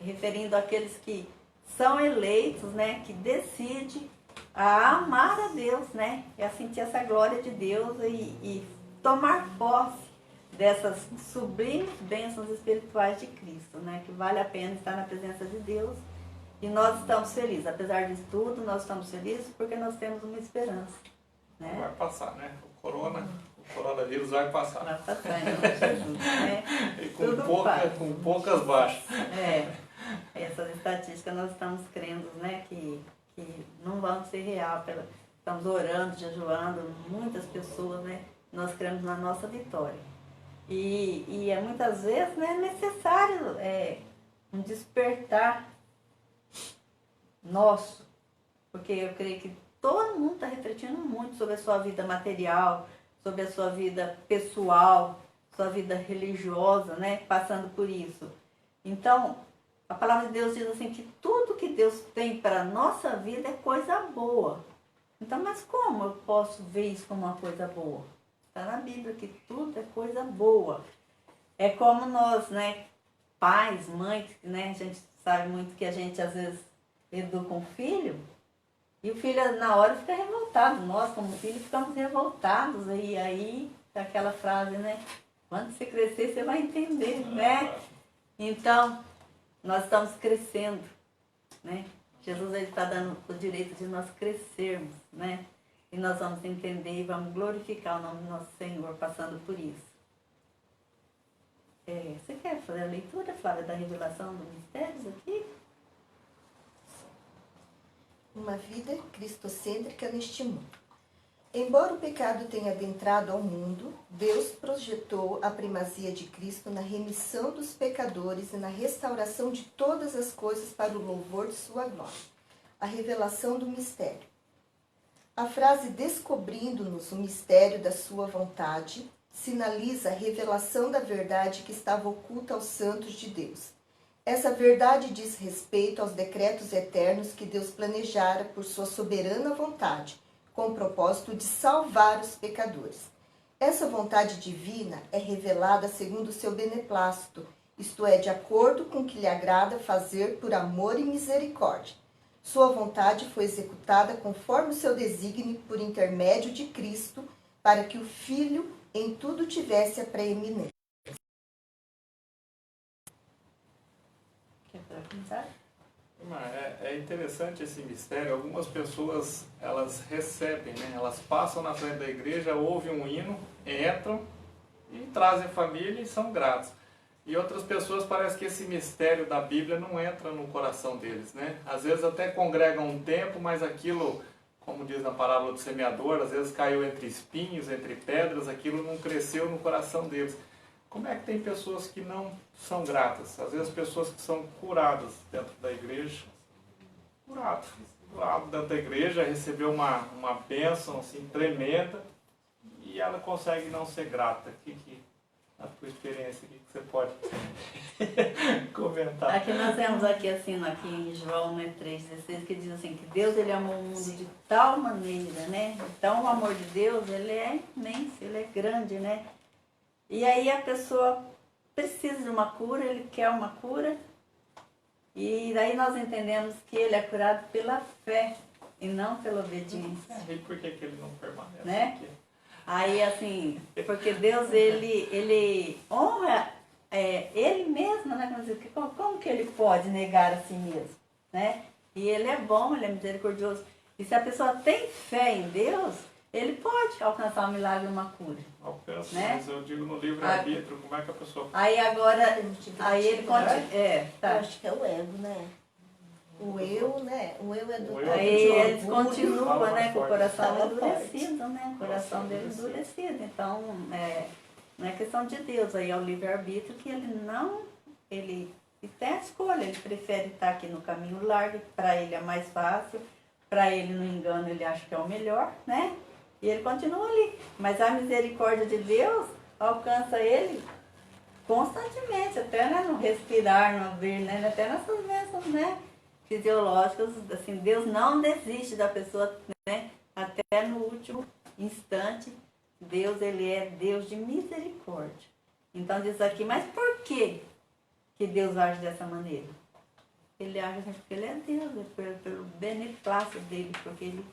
referindo àqueles que são eleitos, né? Que decidem a amar a Deus, né? E a sentir essa glória de Deus e tomar posse dessas sublimes bênçãos espirituais de Cristo, né? Que vale a pena estar na presença de Deus. E nós estamos felizes. Apesar disso tudo, nós estamos felizes porque nós temos uma esperança, né? Vai passar, né? O coronavírus vai passar. Vai passar, em nome de Jesus, né? E com poucas baixas. Essas estatísticas nós estamos crendo, né? Que não vão ser real. Estamos orando, jejuando, muitas pessoas, né? Nós cremos na nossa vitória. E muitas vezes, né, é necessário um despertar nosso, porque eu creio que todo mundo está refletindo muito sobre a sua vida material, sobre a sua vida pessoal, sua vida religiosa, né, passando por isso. Então, a palavra de Deus diz assim que tudo que Deus tem para a nossa vida é coisa boa. Então, mas como eu posso ver isso como uma coisa boa? Está na Bíblia que tudo é coisa boa. É como nós, né, pais, mães, né, a gente sabe muito que a gente às vezes educa um filho e o filho na hora fica revoltado. Nós, como filho, ficamos revoltados. E aí, aquela frase, né, quando você crescer, você vai entender, né? Então, nós estamos crescendo, né? Jesus está dando o direito de nós crescermos, né? E nós vamos entender e vamos glorificar o nome do nosso Senhor passando por isso. Você quer fazer a leitura, Flávia, da revelação dos mistérios aqui? Uma vida cristocêntrica neste mundo. Embora o pecado tenha adentrado ao mundo, Deus projetou a primazia de Cristo na remissão dos pecadores e na restauração de todas as coisas para o louvor de sua glória. A revelação do mistério. A frase descobrindo-nos o mistério da sua vontade sinaliza a revelação da verdade que estava oculta aos santos de Deus. Essa verdade diz respeito aos decretos eternos que Deus planejara por sua soberana vontade, com o propósito de salvar os pecadores. Essa vontade divina é revelada segundo o seu beneplácito, isto é, de acordo com o que lhe agrada fazer por amor e misericórdia. Sua vontade foi executada conforme o seu desígnio por intermédio de Cristo, para que o Filho em tudo tivesse a preeminência. Quer perguntar? É interessante esse mistério. Algumas pessoas, elas recebem, né? Elas passam na frente da igreja, ouvem um hino, entram e trazem família e são gratos. E outras pessoas, parece que esse mistério da Bíblia não entra no coração deles, né? Às vezes até congregam um tempo, mas aquilo, como diz na parábola do semeador, às vezes caiu entre espinhos, entre pedras, aquilo não cresceu no coração deles. Como é que tem pessoas que não são gratas? Às vezes pessoas que são curadas dentro da igreja, curado dentro da igreja, recebeu uma bênção assim, tremenda, e ela consegue não ser grata. A tua experiência, o que você pode comentar? Aqui nós temos aqui em João, né, 3,16, que diz assim, que Deus ele amou o mundo de tal maneira, né? Então o amor de Deus, ele é imenso, ele é grande, né? E aí a pessoa precisa de uma cura, ele quer uma cura, e daí nós entendemos que ele é curado pela fé e não pela obediência. E por que ele não permanece Né? aqui? Aí assim, porque Deus ele honra ele mesmo, né? Como que ele pode negar a si mesmo, né? E ele é bom, ele é misericordioso. E se a pessoa tem fé em Deus, ele pode alcançar um milagre, uma cura. Alcança, Né? mas eu digo no livre-arbítrio, como é que a pessoa... Aí agora, aí ele continua. Eu Tá. acho que é o ego, né? O eu, né? O eu é do O eu. Aí eles orgulho. continuam, Fala né, mais com o forte. coração Fala endurecido, né? O coração Coração dele endurecido. Então, não é questão de Deus, aí é o livre-arbítrio que ele tem a escolha, ele prefere estar aqui no caminho largo, para ele é mais fácil, para ele no engano ele acha que é o melhor, né? E ele continua ali. Mas a misericórdia de Deus alcança ele constantemente, até né, no respirar, no abrir, né? Até nessas bênçãos, né? Fisiológicas, assim, Deus não desiste da pessoa, né? Até no último instante, Deus, ele é Deus de misericórdia. Então diz aqui, mas por que Deus age dessa maneira? Ele age assim porque ele é Deus, pelo beneplácito dele, porque ele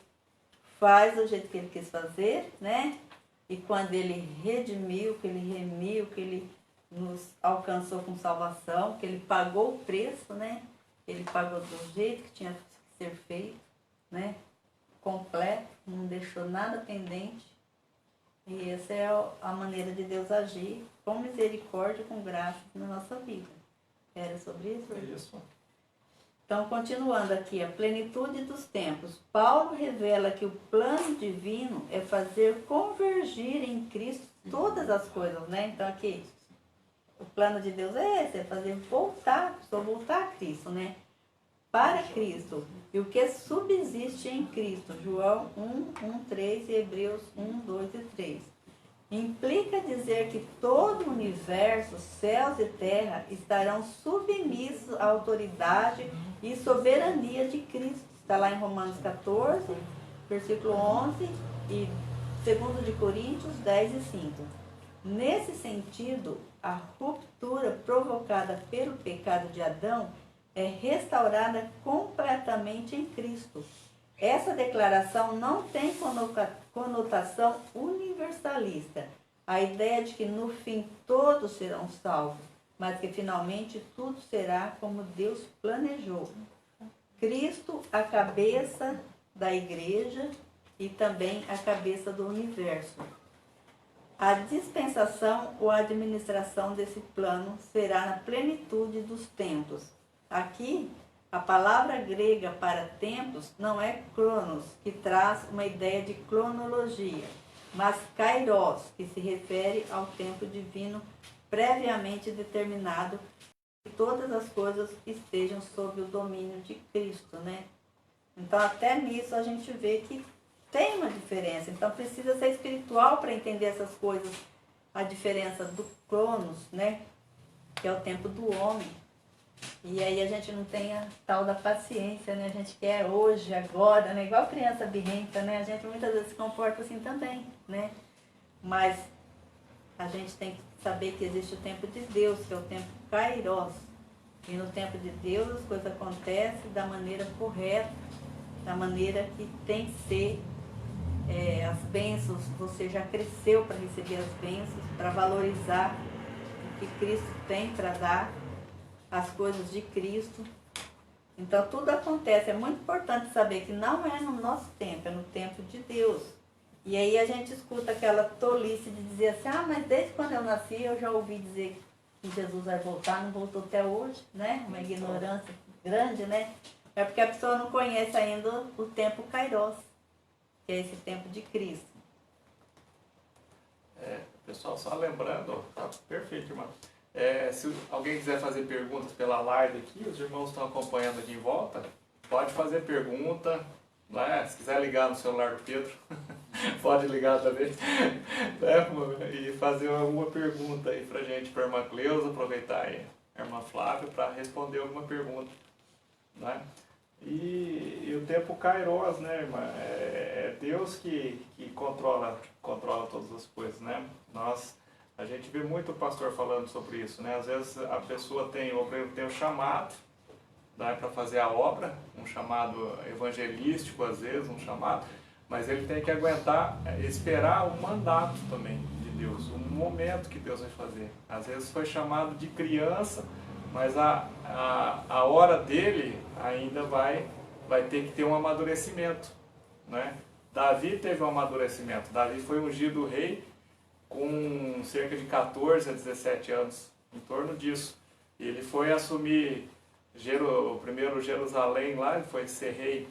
faz do jeito que ele quis fazer, né? E quando ele redimiu, que ele remiu, que ele nos alcançou com salvação, que ele pagou o preço, né? Ele pagou do jeito que tinha que ser feito, né? Completo, não deixou nada pendente. E essa é a maneira de Deus agir com misericórdia, com graça na nossa vida. Era sobre isso? É isso. Então, continuando aqui, a plenitude dos tempos. Paulo revela que o plano divino é fazer convergir em Cristo todas as coisas, né? Então, aqui, o plano de Deus é esse, é fazer voltar a Cristo, né? Para Cristo. E o que subsiste em Cristo. João 1:3 e Hebreus 1:2 e 3. Implica dizer que todo o universo, céus e terra, estarão submissos à autoridade e soberania de Cristo. Está lá em Romanos 14, versículo 11 e 2 de Coríntios 10 e 5. Nesse sentido, a ruptura provocada pelo pecado de Adão é restaurada completamente em Cristo. Essa declaração não tem conotação universalista. A ideia de que no fim todos serão salvos, mas que finalmente tudo será como Deus planejou. Cristo, a cabeça da igreja e também a cabeça do universo. A dispensação ou a administração desse plano será na plenitude dos tempos. Aqui, a palavra grega para tempos não é cronos, que traz uma ideia de cronologia, mas kairos, que se refere ao tempo divino previamente determinado, que todas as coisas estejam sob o domínio de Cristo, né? Então, até nisso a gente vê que tem uma diferença. Então, precisa ser espiritual para entender essas coisas. A diferença do cronos, né? Que é o tempo do homem. E aí a gente não tem a tal da paciência, né? A gente quer hoje, agora, né? Igual criança birrenta, né? A gente muitas vezes se comporta assim também, né? Mas a gente tem que saber que existe o tempo de Deus, que é o tempo kairos. E no tempo de Deus as coisas acontecem da maneira correta, da maneira que tem que ser. As bênçãos, você já cresceu para receber as bênçãos, para valorizar o que Cristo tem para dar, as coisas de Cristo. Então tudo acontece. É muito importante saber que não é no nosso tempo, é no tempo de Deus. E aí a gente escuta aquela tolice de dizer assim, mas desde quando eu nasci eu já ouvi dizer que Jesus vai voltar, não voltou até hoje, né? Uma ignorância grande, né? É porque a pessoa não conhece ainda o tempo kairos, que é esse tempo de Cristo. Pessoal, só lembrando, tá perfeito, irmão. Se alguém quiser fazer perguntas pela live aqui, os irmãos estão acompanhando aqui em volta, pode fazer pergunta, né? Se quiser ligar no celular do Pedro, Pode ligar também. Né? E fazer alguma pergunta aí pra gente, pra irmã Cleusa, aproveitar aí a irmã Flávia para responder alguma pergunta. Né? E o tempo kairos, né, irmã? É Deus que controla todas as coisas, né? A gente vê muito o pastor falando sobre isso, né? Às vezes a pessoa o obreiro tem o chamado, né, para fazer a obra, um chamado evangelístico, às vezes, um chamado, mas ele tem que aguentar, esperar o mandato também de Deus, o momento que Deus vai fazer. Às vezes foi chamado de criança, mas a hora dele ainda vai ter que ter um amadurecimento, né? Davi teve um amadurecimento. Davi foi ungido rei com cerca de 14 a 17 anos, em torno disso. E ele foi assumir o primeiro Jerusalém lá, ele foi ser rei,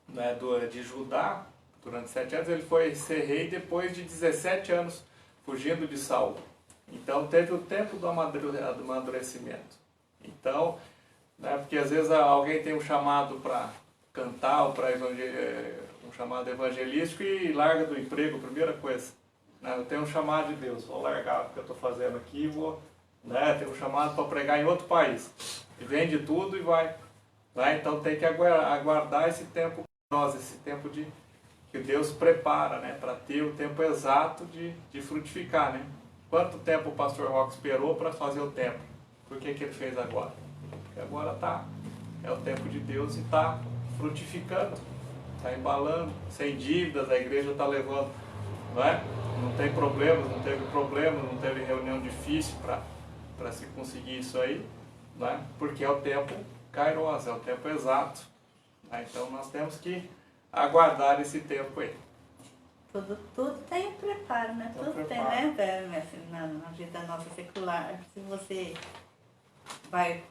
né, de Judá durante 7 anos. Ele foi ser rei depois de 17 anos fugindo de Saul. Então teve o tempo do amadurecimento. Então, né, porque às vezes alguém tem um chamado para cantar ou para um chamado evangelístico e larga do emprego, primeira coisa. Né, eu tenho um chamado de Deus, vou largar o que eu estou fazendo aqui e vou, né, ter um chamado para pregar em outro país. E vende tudo e vai. Né, então tem que aguardar esse tempo, esse tempo que Deus prepara, né, para ter o tempo exato de frutificar. Né? Quanto tempo o pastor Roque esperou para fazer o tempo? Por que ele fez agora? Porque agora é o tempo de Deus e está frutificando, está embalando, sem dívidas, a igreja está levando, não é? Não tem problemas, não teve problemas, não teve reunião difícil para se conseguir isso aí, não é? Porque é o tempo kairos, é o tempo exato. Né? Então nós temos que aguardar esse tempo aí. Tudo tem um preparo, né? Tudo preparo. Tem, né? Assim, na vida nossa secular. Se você vai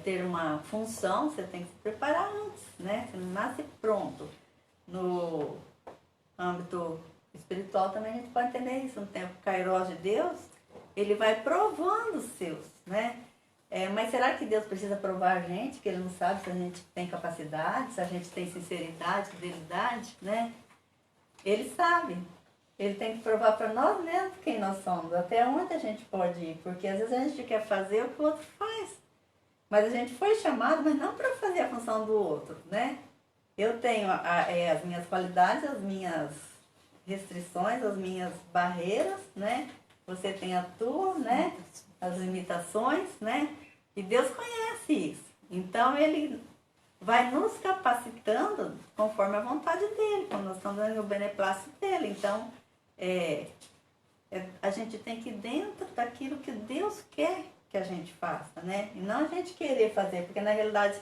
ter uma função, você tem que se preparar antes, né? Você não nasce pronto. No âmbito espiritual também a gente pode entender isso. No tempo kairos de Deus, ele vai provando os seus, né? Mas será que Deus precisa provar a gente, que Ele não sabe se a gente tem capacidade, se a gente tem sinceridade, fidelidade, né? Ele sabe. Ele tem que provar para nós mesmos quem nós somos, até onde a gente pode ir, porque às vezes a gente quer fazer o que o outro faz. Mas a gente foi chamado, mas não para fazer a função do outro, né? Eu tenho as minhas qualidades, as minhas restrições, as minhas barreiras, né? Você tem a tua, né? As limitações, né? E Deus conhece isso. Então Ele vai nos capacitando conforme a vontade dEle, quando nós estamos dando o beneplácito dEle. Então, a gente tem que ir dentro daquilo que Deus quer que a gente faça, né? E não a gente querer fazer, porque na realidade,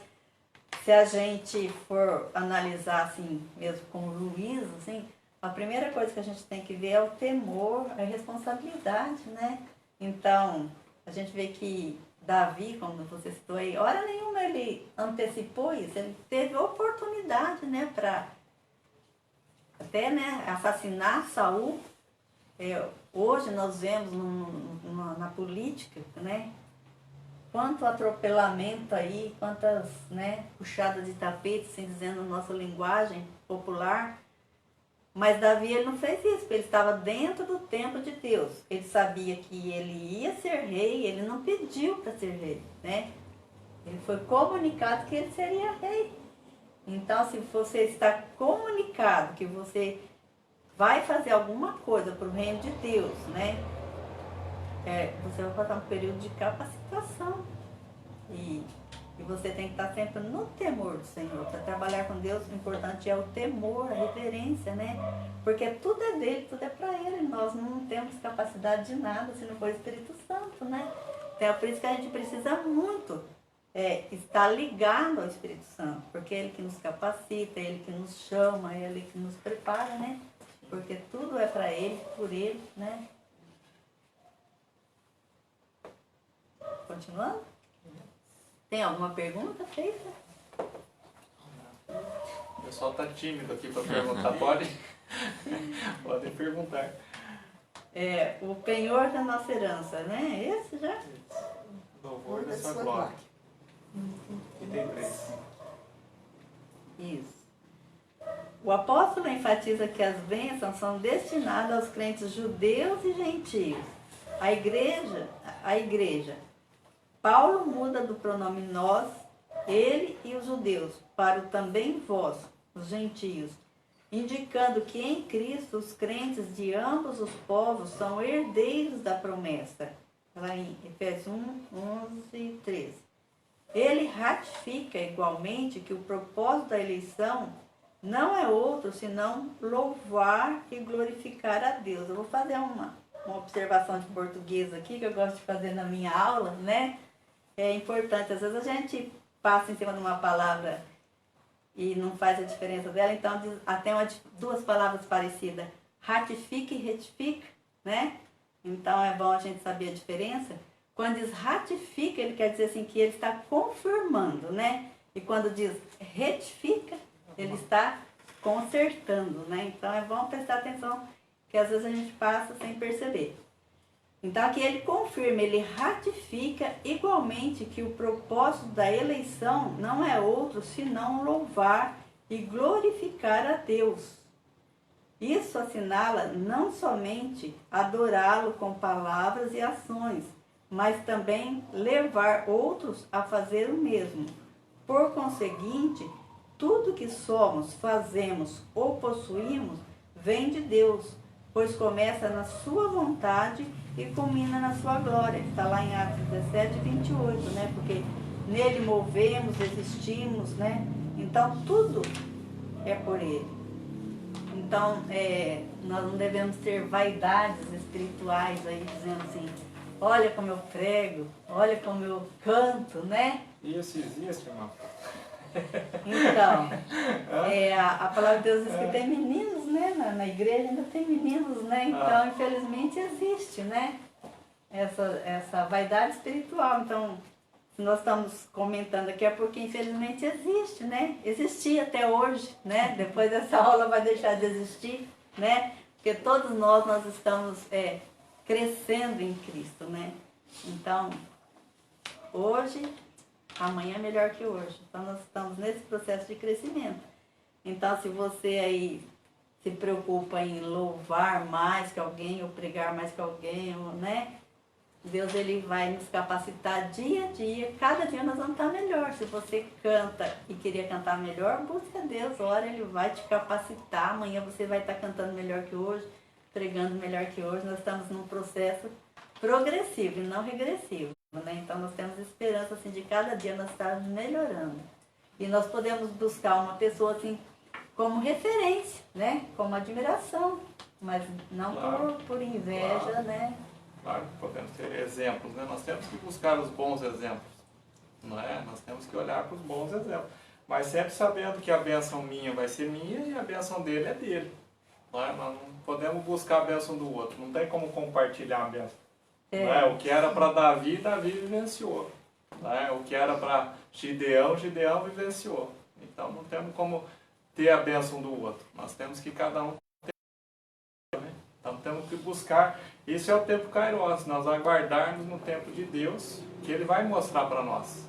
se a gente for analisar assim, mesmo com juízo, assim, a primeira coisa que a gente tem que ver é o temor, a responsabilidade, né? Então, a gente vê que Davi, como você citou aí, hora nenhuma ele antecipou isso, ele teve oportunidade, né, para até, né, assassinar Saul. Hoje nós vemos na política, né, quanto atropelamento aí, quantas, né, puxadas de tapete, assim dizendo na nossa linguagem popular. Mas Davi ele não fez isso, porque ele estava dentro do templo de Deus. Ele sabia que ele ia ser rei, ele não pediu para ser rei, né? Ele foi comunicado que ele seria rei. Então, se você está comunicado que você vai fazer alguma coisa para o reino de Deus, né? Você vai passar um período de capacitação. E você tem que estar sempre no temor do Senhor. Para trabalhar com Deus, o importante é o temor, a reverência, né? Porque tudo é dele, tudo é para ele. Nós não temos capacidade de nada se não for o Espírito Santo, né? Então é por isso que a gente precisa muito estar ligado ao Espírito Santo. Porque é ele que nos capacita, é ele que nos chama, é ele que nos prepara, né? Porque tudo é para ele, por ele, né? Continuando? Tem alguma pergunta feita? O pessoal está tímido aqui para perguntar. Podem perguntar. O penhor da nossa herança, né? Esse já? Louvor da sua glória. E tem 3. Isso. O apóstolo enfatiza que as bênçãos são destinadas aos crentes judeus e gentios. A igreja. Paulo muda do pronome nós, ele e os judeus, para o também vós, os gentios, indicando que em Cristo os crentes de ambos os povos são herdeiros da promessa. Lá em Efésios 1:11-13. Ele ratifica igualmente que o propósito da eleição não é outro senão louvar e glorificar a Deus. Eu vou fazer uma observação de português aqui, que eu gosto de fazer na minha aula, né? É importante, às vezes a gente passa em cima de uma palavra e não faz a diferença dela, então até duas palavras parecidas, ratifica e retifica, né? Então é bom a gente saber a diferença. Quando diz ratifica, ele quer dizer assim que ele está confirmando, né? E quando diz retifica, ele está consertando, né? Então é bom prestar atenção, que às vezes a gente passa sem perceber. Então aqui ele confirma, ele ratifica igualmente que o propósito da eleição não é outro senão louvar e glorificar a Deus. Isso assinala não somente adorá-lo com palavras e ações, mas também levar outros a fazer o mesmo. Por conseguinte, tudo que somos, fazemos ou possuímos vem de Deus, pois começa na sua vontade e culmina na sua glória. Está lá em Atos 17:28, né? Porque nele movemos, existimos, né? Então tudo é por ele. Então, nós não devemos ter vaidades espirituais aí, dizendo assim, olha como eu prego, olha como eu canto, né? Isso existe, irmão? Então, a palavra de Deus diz que tem meninos, né? Na igreja ainda tem meninos, né? Então, infelizmente, existe, né? Essa vaidade espiritual. Então, se nós estamos comentando aqui é porque, infelizmente, existe, né? Existia até hoje, né? Depois dessa aula vai deixar de existir, né? Porque todos nós estamos crescendo em Cristo, né? Então, hoje, amanhã é melhor que hoje. Então, nós estamos nesse processo de crescimento. Então, se você aí se preocupa em louvar mais que alguém, ou pregar mais que alguém, né? Deus, ele vai nos capacitar dia a dia. Cada dia nós vamos estar melhor. Se você canta e queria cantar melhor, busca Deus. Ora, ele vai te capacitar. Amanhã você vai estar cantando melhor que hoje, pregando melhor que hoje. Nós estamos num processo progressivo e não regressivo, né? Então, nós temos esperança assim, de cada dia nós estarmos melhorando. E nós podemos buscar uma pessoa assim como referência, né? Como admiração, mas não por inveja, né? Claro, podemos ter exemplos, né? Nós temos que buscar os bons exemplos, não é? Nós temos que olhar para os bons exemplos, mas sempre sabendo que a bênção minha vai ser minha e a bênção dele é dele, não é? Nós não podemos buscar a bênção do outro, não tem como compartilhar a bênção. Não é? O que era para Davi, Davi vivenciou, não é? O que era para Gideão, Gideão vivenciou. Então não temos como ter a bênção do outro, nós temos que cada um ter, né? Então temos que buscar. Isso é o tempo Kairos, nós aguardarmos no tempo de Deus, que Ele vai mostrar para nós.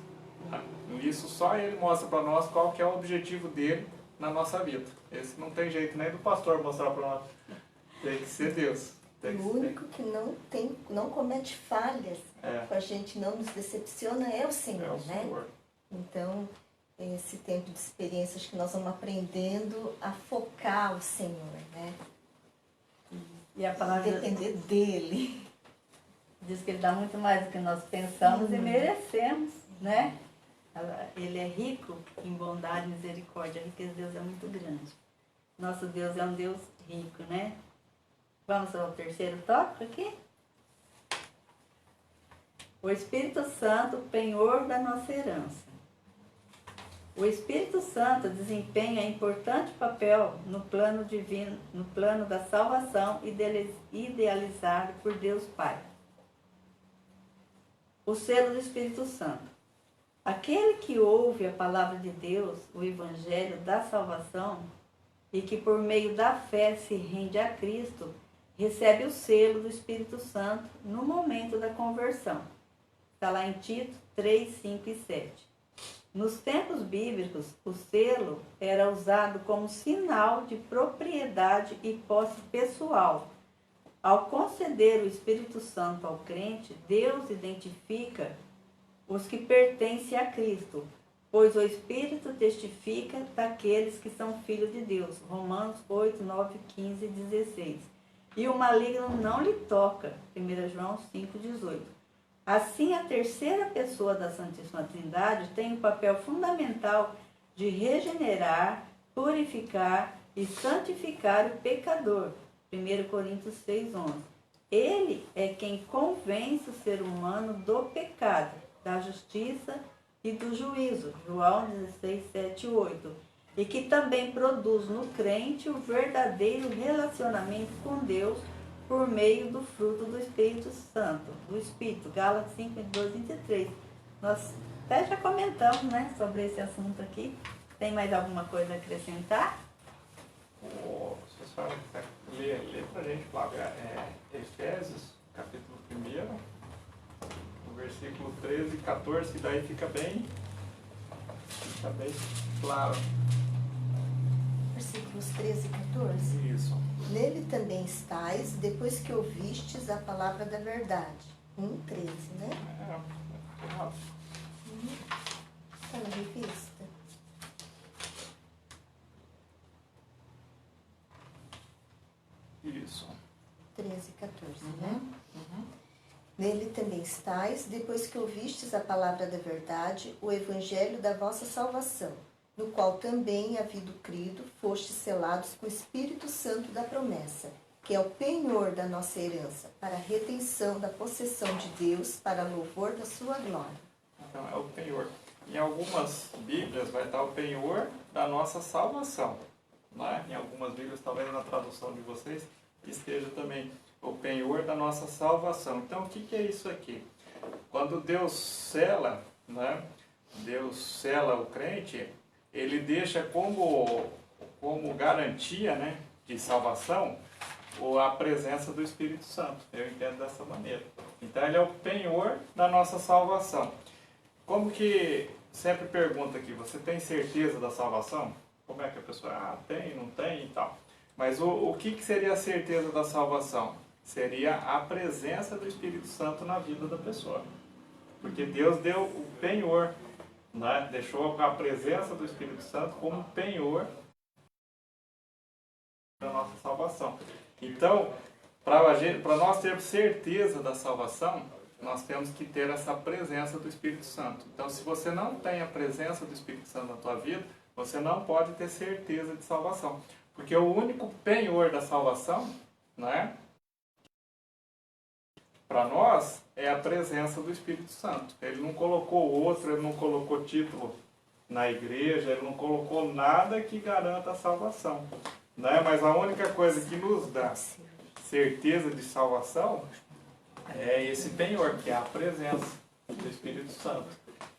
Tá? Isso só Ele mostra para nós qual que é o objetivo dele na nossa vida. Esse não tem jeito nem do pastor mostrar para nós. Tem que ser Deus. O único que não comete falhas, a gente não nos decepciona, é o Senhor, né? Senhor. Então, esse tempo de experiências que nós vamos aprendendo a focar o Senhor, né? E a palavra depender dele. Diz que ele dá muito mais do que nós pensamos e merecemos, né? Ele é rico em bondade e misericórdia. A riqueza de Deus é muito grande. Nosso Deus é um Deus rico, né? Vamos ao terceiro tópico aqui? O Espírito Santo, penhor da nossa herança. O Espírito Santo desempenha importante papel no plano divino, no plano da salvação idealizado por Deus Pai. O selo do Espírito Santo. Aquele que ouve a palavra de Deus, o Evangelho da salvação, e que por meio da fé se rende a Cristo, recebe o selo do Espírito Santo no momento da conversão. Está lá em Tito 3, 5 e 7. Nos tempos bíblicos, o selo era usado como sinal de propriedade e posse pessoal. Ao conceder o Espírito Santo ao crente, Deus identifica os que pertencem a Cristo, pois o Espírito testifica daqueles que são filhos de Deus. Romanos 8, 9, 15 e 16. E o maligno não lhe toca. 1 João 5, 18. Assim, a terceira pessoa da Santíssima Trindade tem o papel fundamental de regenerar, purificar e santificar o pecador. 1 Coríntios 6, 11. Ele é quem convence o ser humano do pecado, da justiça e do juízo. João 16, 7 e 8. E que também produz no crente o verdadeiro relacionamento com Deus por meio do fruto do Espírito Santo, do Espírito. Gálatas 5, 22 e 23. Nós até já comentamos, né, sobre esse assunto aqui. Tem mais alguma coisa a acrescentar? Se a senhora quiser ler para a gente, Flávia, Efésios, capítulo 1, no versículo 13 e 14, que daí fica bem claro. Versículos 13 e 14. Isso. Nele também estáis, depois que ouvistes a palavra da verdade. 1:13, né? Está na revista? Isso. 13 e 14, né? Nele também estáis, depois que ouvistes a palavra da verdade, o evangelho da vossa salvação, no qual também, havido crido, fostes selados com o Espírito Santo da promessa, que é o penhor da nossa herança, para a retenção da possessão de Deus, para louvor da sua glória. Então, é o penhor. Em algumas Bíblias vai estar o penhor da nossa salvação. Né? Em algumas Bíblias, talvez na tradução de vocês, esteja também o penhor da nossa salvação. Então, o que é isso aqui? Quando Deus sela, né? Deus sela o crente, ele deixa como garantia, né, de salvação a presença do Espírito Santo. Eu entendo dessa maneira. Então, ele é o penhor da nossa salvação. Como que sempre pergunta aqui, você tem certeza da salvação? Como é que a pessoa, tem, não tem e tal. Mas o que seria a certeza da salvação? Seria a presença do Espírito Santo na vida da pessoa. Porque Deus deu o penhor, né? Deixou a presença do Espírito Santo como penhor da nossa salvação. Então, para nós termos certeza da salvação, nós temos que ter essa presença do Espírito Santo. Então, se você não tem a presença do Espírito Santo na tua vida, você não pode ter certeza de salvação. Porque o único penhor da salvação, né, para nós, é a presença do Espírito Santo. Ele não colocou outro, ele não colocou título na igreja, ele não colocou nada que garanta a salvação. Né? Mas a única coisa que nos dá certeza de salvação é esse penhor, que é a presença do Espírito Santo.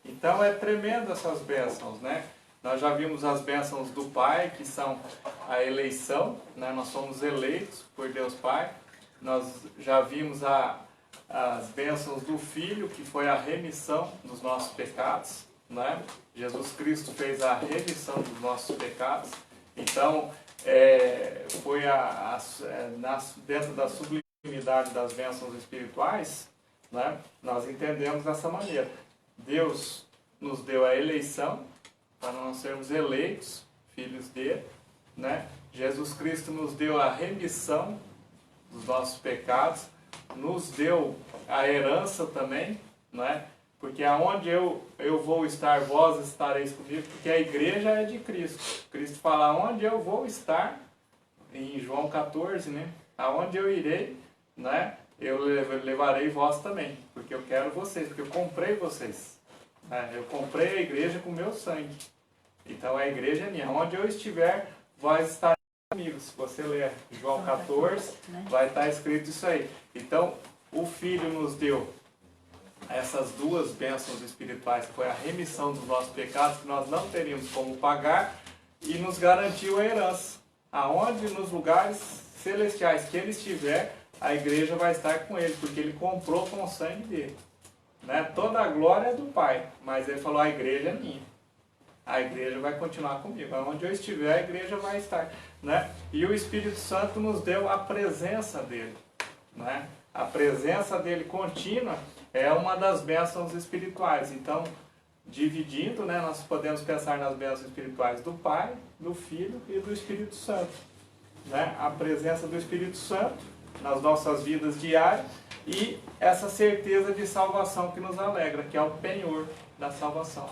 Então é tremendo essas bênçãos, né? Nós já vimos as bênçãos do Pai, que são a eleição, né? Nós somos eleitos por Deus Pai. Nós já vimos as bênçãos do Filho, que foi a remissão dos nossos pecados, né? Jesus Cristo fez a remissão dos nossos pecados. Então, foi dentro da sublimidade das bênçãos espirituais, né? Nós entendemos dessa maneira. Deus nos deu a eleição, para nós sermos eleitos, filhos dele, né? Jesus Cristo nos deu a remissão dos nossos pecados, nos deu a herança também, né? Porque aonde eu vou estar, vós estareis comigo, porque a igreja é de Cristo. Cristo fala, aonde eu vou estar, em João 14, né? Aonde eu irei, né? Eu levarei vós também, porque eu quero vocês, porque eu comprei vocês. Né? Eu comprei a igreja com meu sangue. Então a igreja é minha. Onde eu estiver, vós estareis comigo. Se você ler João 14, vai estar escrito isso aí. Então, o Filho nos deu essas duas bênçãos espirituais, que foi a remissão dos nossos pecados, que nós não teríamos como pagar, e nos garantiu a herança. Aonde nos lugares celestiais que ele estiver, a igreja vai estar com ele, porque ele comprou com o sangue dele. Né? Toda a glória é do Pai, mas ele falou, a igreja é minha. a igreja vai continuar comigo. Onde eu estiver, a igreja vai estar, né? E o Espírito Santo nos deu a presença dele, né? A presença dele contínua é uma das bênçãos espirituais. Então, dividindo, né, nós podemos pensar nas bênçãos espirituais do Pai, do Filho e do Espírito Santo, né? A presença do Espírito Santo nas nossas vidas diárias e essa certeza de salvação que nos alegra, que é o penhor da salvação.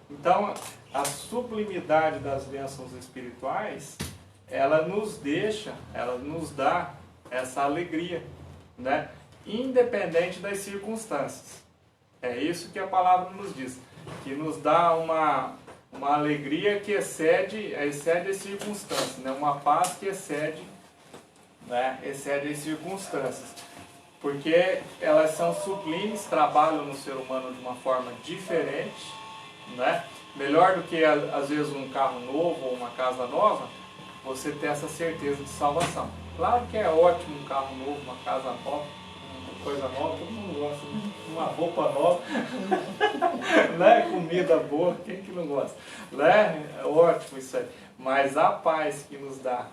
Então, a sublimidade das bênçãos espirituais, ela nos dá essa alegria, né? Independente das circunstâncias. É isso que a palavra nos diz, que nos dá uma alegria que excede as circunstâncias, né? Uma paz que excede as circunstâncias. Porque elas são sublimes, trabalham no ser humano de uma forma diferente, né? Melhor do que às vezes um carro novo ou uma casa nova, você ter essa certeza de salvação. Claro que é ótimo um carro novo, uma casa nova, uma coisa nova, todo mundo gosta, uma roupa nova, né? Comida boa, quem que não gosta? Né? É ótimo isso aí. Mas a paz que nos dá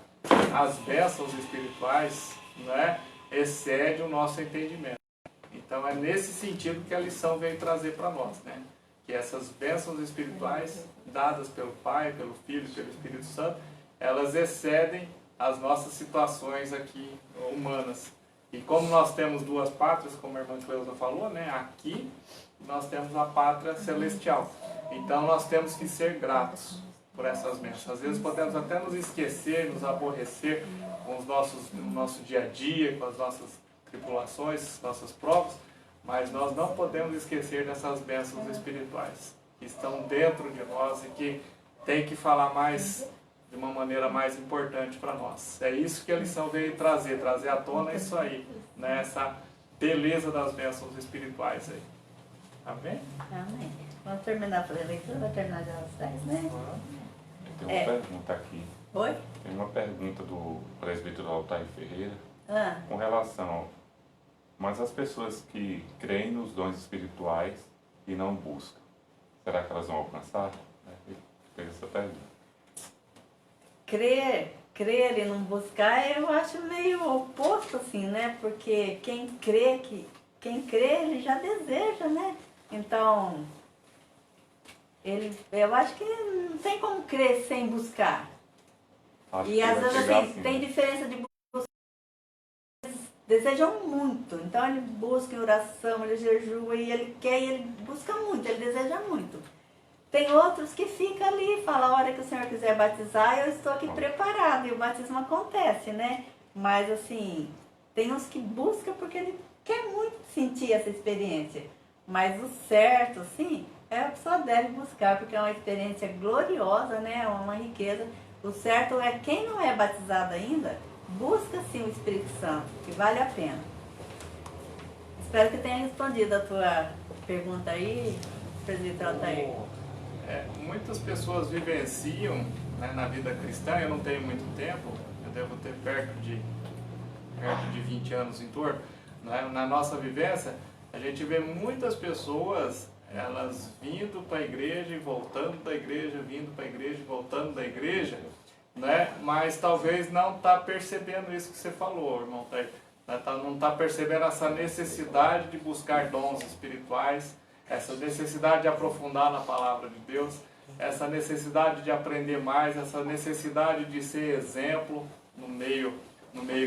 as bênçãos espirituais, né, excede o nosso entendimento. Então é nesse sentido que a lição veio trazer para nós, né? Que essas bênçãos espirituais dadas pelo Pai, pelo Filho e pelo Espírito Santo, elas excedem as nossas situações aqui humanas. E como nós temos duas pátrias, como a irmã Cleusa falou, né? Aqui nós temos a pátria celestial. Então nós temos que ser gratos por essas bênçãos. Às vezes podemos até nos esquecer, nos aborrecer com o nosso dia a dia, com as nossas tribulações, nossas provas, mas nós não podemos esquecer dessas bênçãos espirituais que estão dentro de nós e que tem que falar mais de uma maneira mais importante para nós. É isso que a lição veio trazer à tona isso aí, né? Essa beleza das bênçãos espirituais aí. Amém? Amém. Vamos terminar a leitura, vai terminar já às 10, né? Tem uma pergunta aqui. Oi? Tem uma pergunta do presbítero Altair Ferreira com relação, mas as pessoas que creem nos dons espirituais e não buscam, será que elas vão alcançar? Tem essa pergunta. Crer e não buscar, eu acho meio oposto, assim, né? Porque quem crê, ele já deseja, né? Então, eu acho que não tem como crer sem buscar. Acho E que às vai vezes chegar assim, assim, tem diferença de buscar. Eles desejam muito, então ele busca em oração, ele jejua e ele quer, e ele busca muito, ele deseja muito. Tem outros que ficam ali, falam, a hora que o Senhor quiser batizar, eu estou aqui preparado, e o batismo acontece, né? Mas assim, tem uns que buscam porque ele quer muito sentir essa experiência. Mas o certo, sim, a pessoa deve buscar, porque é uma experiência gloriosa, né? É uma riqueza. O certo é quem não é batizado ainda, busca sim o Espírito Santo, que vale a pena. Espero que tenha respondido a tua pergunta aí, presbítero Altair. Muitas pessoas vivenciam, né, na vida cristã, eu não tenho muito tempo, eu devo ter perto de 20 anos em torno, né? Na nossa vivência, a gente vê muitas pessoas, elas vindo para a igreja e voltando da igreja, vindo para a igreja e voltando da igreja, né? Mas talvez não está percebendo isso que você falou, irmão, não está percebendo essa necessidade de buscar dons espirituais, essa necessidade de aprofundar na palavra de Deus, essa necessidade de aprender mais, essa necessidade de ser exemplo no meio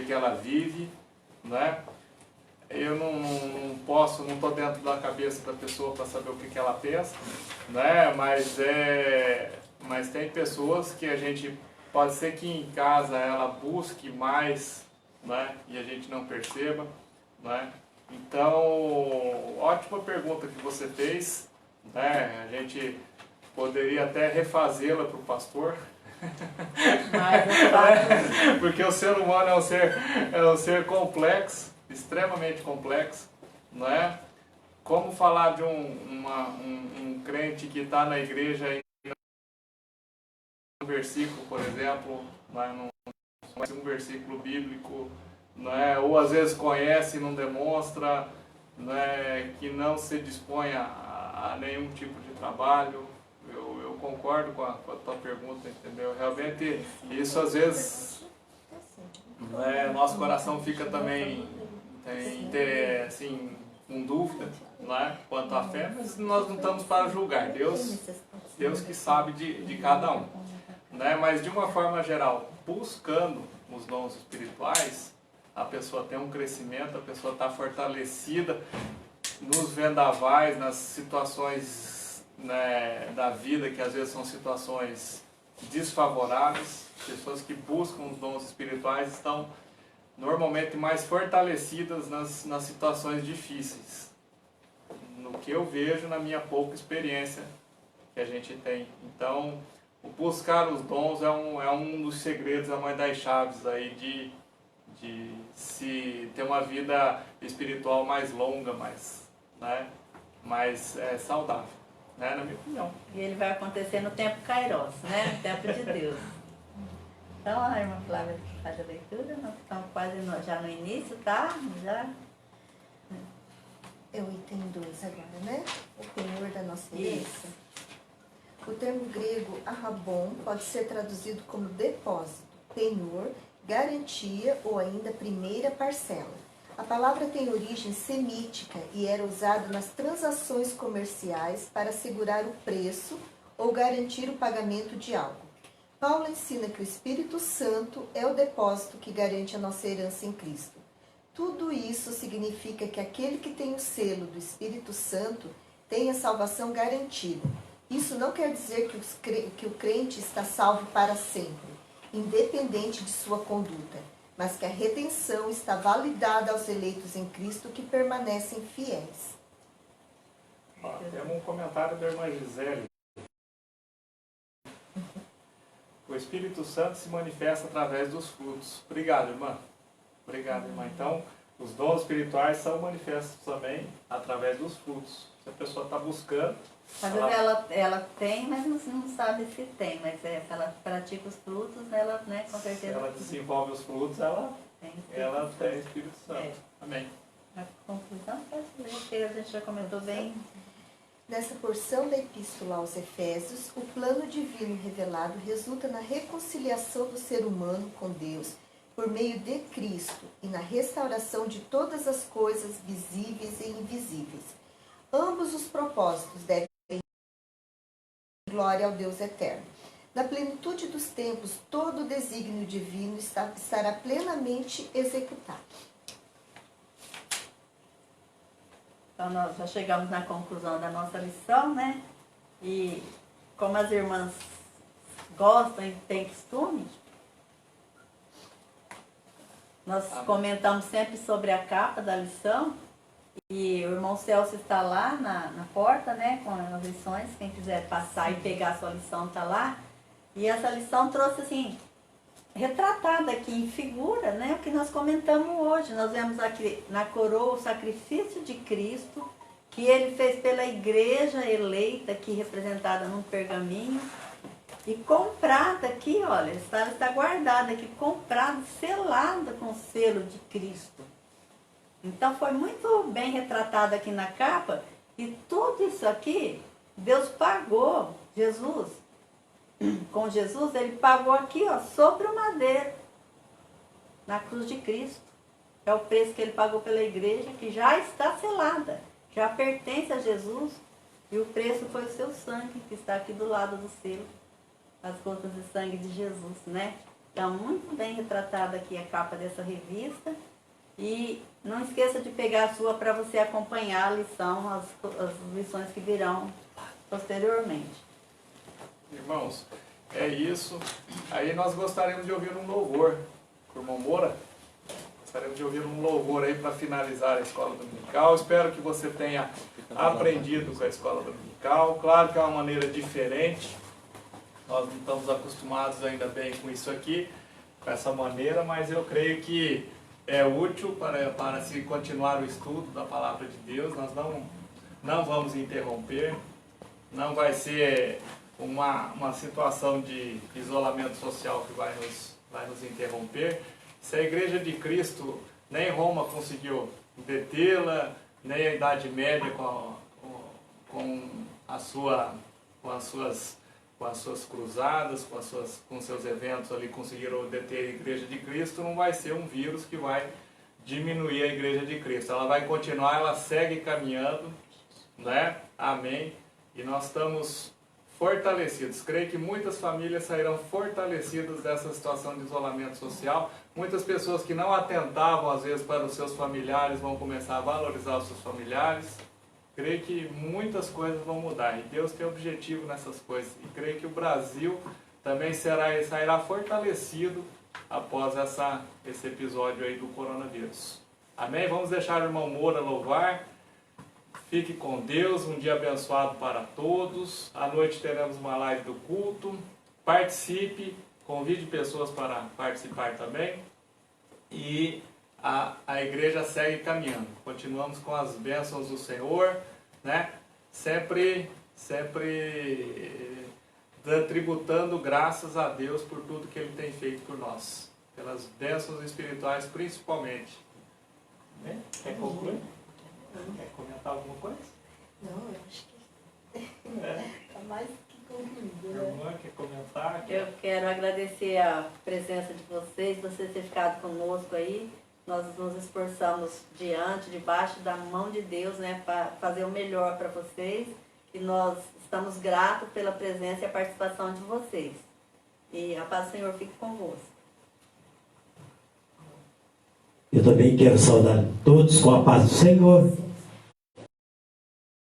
que ela vive, né? Eu não estou dentro da cabeça da pessoa para saber o que ela pensa, né? Mas tem pessoas que a gente, pode ser que em casa ela busque mais, né? E a gente não perceba, né? Então, ótima pergunta que você fez, né? A gente poderia até refazê-la para o pastor, porque o ser humano é um ser complexo, extremamente complexo, não é? Como falar de um crente que está na igreja e um versículo, por exemplo, não conhece um versículo bíblico, não é? Ou às vezes conhece e não demonstra, não é? Que não se dispõe a nenhum tipo de trabalho. Eu concordo com a tua pergunta, entendeu? Realmente, isso às vezes, nosso coração fica também, assim, com dúvida, né, quanto à fé, mas nós não estamos para julgar. Deus que sabe de cada um. Né? Mas de uma forma geral, buscando os dons espirituais, a pessoa tem um crescimento, a pessoa está fortalecida nos vendavais, nas situações, né, da vida, que às vezes são situações desfavoráveis. Pessoas que buscam os dons espirituais estão normalmente mais fortalecidas nas situações difíceis. No que eu vejo na minha pouca experiência que a gente tem. Então, o buscar os dons é um dos segredos, é uma das chaves aí de se ter uma vida espiritual mais longa, mais saudável, né, na minha opinião. E ele vai acontecer no tempo Kairos, né? No tempo de Deus. Então, a irmã Flávia faz a leitura, nós estamos quase já no início, tá? Já. É o item 2 agora, né? O penhor da nossa herança. O termo grego arrabon pode ser traduzido como depósito, penhor, garantia ou ainda primeira parcela. A palavra tem origem semítica e era usada nas transações comerciais para assegurar o preço ou garantir o pagamento de algo. Paulo ensina que o Espírito Santo é o depósito que garante a nossa herança em Cristo. Tudo isso significa que aquele que tem o selo do Espírito Santo tem a salvação garantida. Isso não quer dizer que o crente está salvo para sempre, independente de sua conduta, mas que a redenção está validada aos eleitos em Cristo que permanecem fiéis. Temos um comentário da irmã Gisele. O Espírito Santo se manifesta através dos frutos. Obrigado, irmã. Obrigado, irmã. Então, os dons espirituais são manifestos também através dos frutos. Se a pessoa está buscando... Às vezes ela tem, mas não sabe se tem. Mas se ela pratica os frutos, ela, né, com certeza... Se ela desenvolve os frutos, ela tem Espírito Santo. Amém. A conclusão, pode ler, porque a gente já comentou bem. Nessa porção da Epístola aos Efésios, o plano divino revelado resulta na reconciliação do ser humano com Deus por meio de Cristo e na restauração de todas as coisas visíveis e invisíveis. Ambos os propósitos devem glória ao Deus eterno. Na plenitude dos tempos, todo o desígnio divino estará plenamente executado. Então, nós já chegamos na conclusão da nossa lição, né? E como as irmãs gostam e têm costume, nós comentamos sempre sobre a capa da lição. E o irmão Celso está lá na porta, né, com as lições. Quem quiser passar e pegar a sua lição está lá. E essa lição trouxe, assim, retratada aqui em figura, né, o que nós comentamos hoje. Nós vemos aqui na coroa o sacrifício de Cristo, que ele fez pela igreja eleita, aqui representada num pergaminho. E comprada aqui, olha, está guardada aqui, comprada, selada com o selo de Cristo. Então foi muito bem retratado aqui na capa, e tudo isso aqui, Deus pagou, Jesus. Com Jesus, ele pagou aqui, ó, sobre o madeiro, na cruz de Cristo. É o preço que ele pagou pela igreja, que já está selada, já pertence a Jesus, e o preço foi o seu sangue, que está aqui do lado do selo, as gotas de sangue de Jesus, né? Então, muito bem retratada aqui a capa dessa revista. E não esqueça de pegar a sua para você acompanhar a lição, as lições que virão posteriormente. Irmãos, é isso. Aí nós gostaríamos de ouvir um louvor. Com o irmão Moura, gostaríamos de ouvir um louvor aí para finalizar a escola dominical. Espero que você tenha aprendido com a escola dominical. Claro que é uma maneira diferente. Nós não estamos acostumados ainda bem com isso aqui, com essa maneira, mas eu creio que é útil para se continuar o estudo da Palavra de Deus. Nós não vamos interromper, não vai ser uma situação de isolamento social que vai nos interromper. Se a Igreja de Cristo, nem Roma conseguiu detê-la, nem a Idade Média com as suas com as suas cruzadas, com seus eventos ali, conseguiram deter a Igreja de Cristo, não vai ser um vírus que vai diminuir a Igreja de Cristo. Ela vai continuar, ela segue caminhando, né? Amém. E nós estamos fortalecidos. Creio que muitas famílias sairão fortalecidas dessa situação de isolamento social. Muitas pessoas que não atentavam às vezes para os seus familiares vão começar a valorizar os seus familiares. Creio que muitas coisas vão mudar e Deus tem objetivo nessas coisas. E creio que o Brasil também sairá fortalecido após esse episódio aí do coronavírus. Amém? Vamos deixar o irmão Moura louvar. Fique com Deus, um dia abençoado para todos. À noite teremos uma live do culto. Participe, convide pessoas para participar também. E a igreja segue caminhando. Continuamos com as bênçãos do Senhor, né? Sempre tributando graças a Deus por tudo que Ele tem feito por nós. Pelas bênçãos espirituais principalmente. Né? Quer concluir? Quer comentar alguma coisa? Não, eu acho que está mais que concluído. Né? Irmã, quer comentar? Eu quero agradecer a presença de vocês ter ficado conosco aí. Nós nos esforçamos debaixo da mão de Deus, né, para fazer o melhor para vocês. E nós estamos gratos pela presença e a participação de vocês. E a paz do Senhor fique convosco. Eu também quero saudar todos com a paz do Senhor.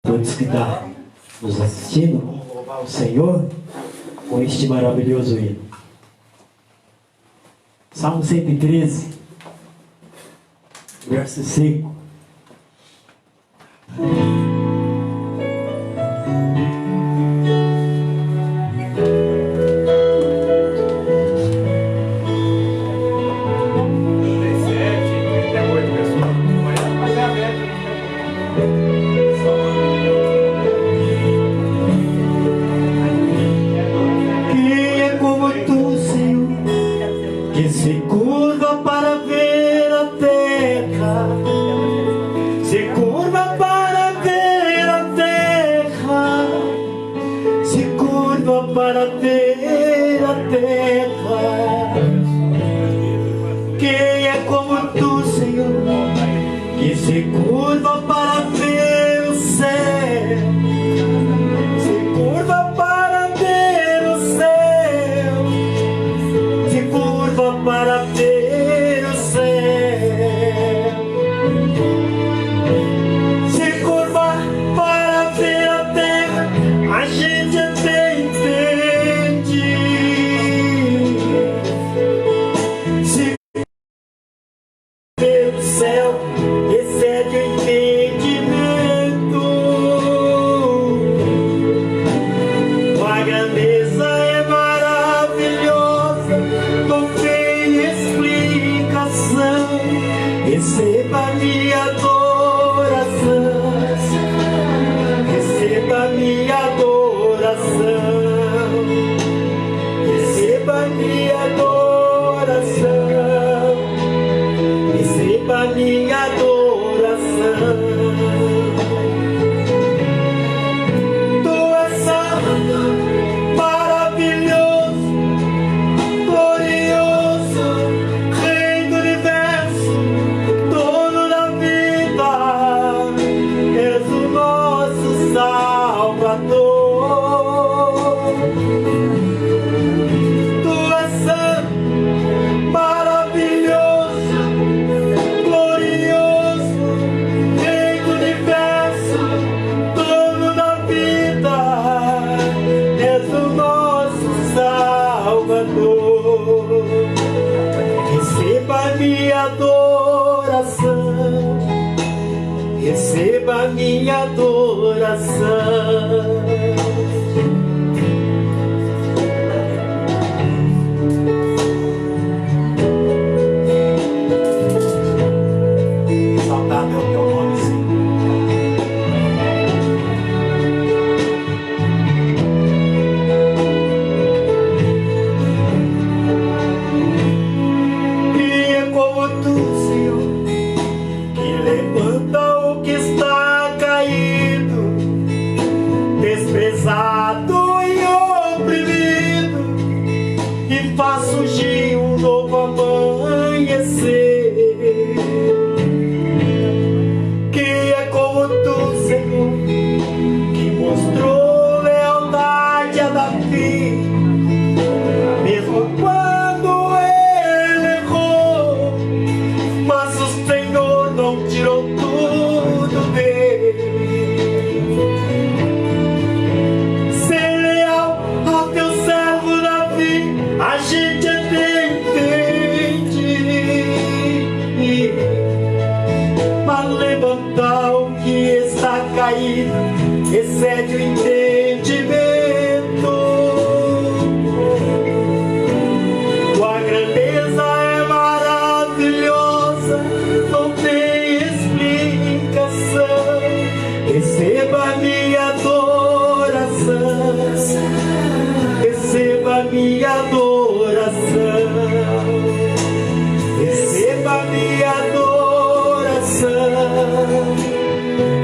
Todos que estão nos assistindo, vamos louvar o Senhor com este maravilhoso hino. Salmo 113, verso 5. Receba minha adoração. Exaltado é o teu nome, Senhor. E é como tu, Senhor, que levanta o que está caído, desprezado tal que está caído excede o entendimento. Tua grandeza é maravilhosa, não tem explicação. Receba minha adoração, receba minha adoração, receba minha adoração,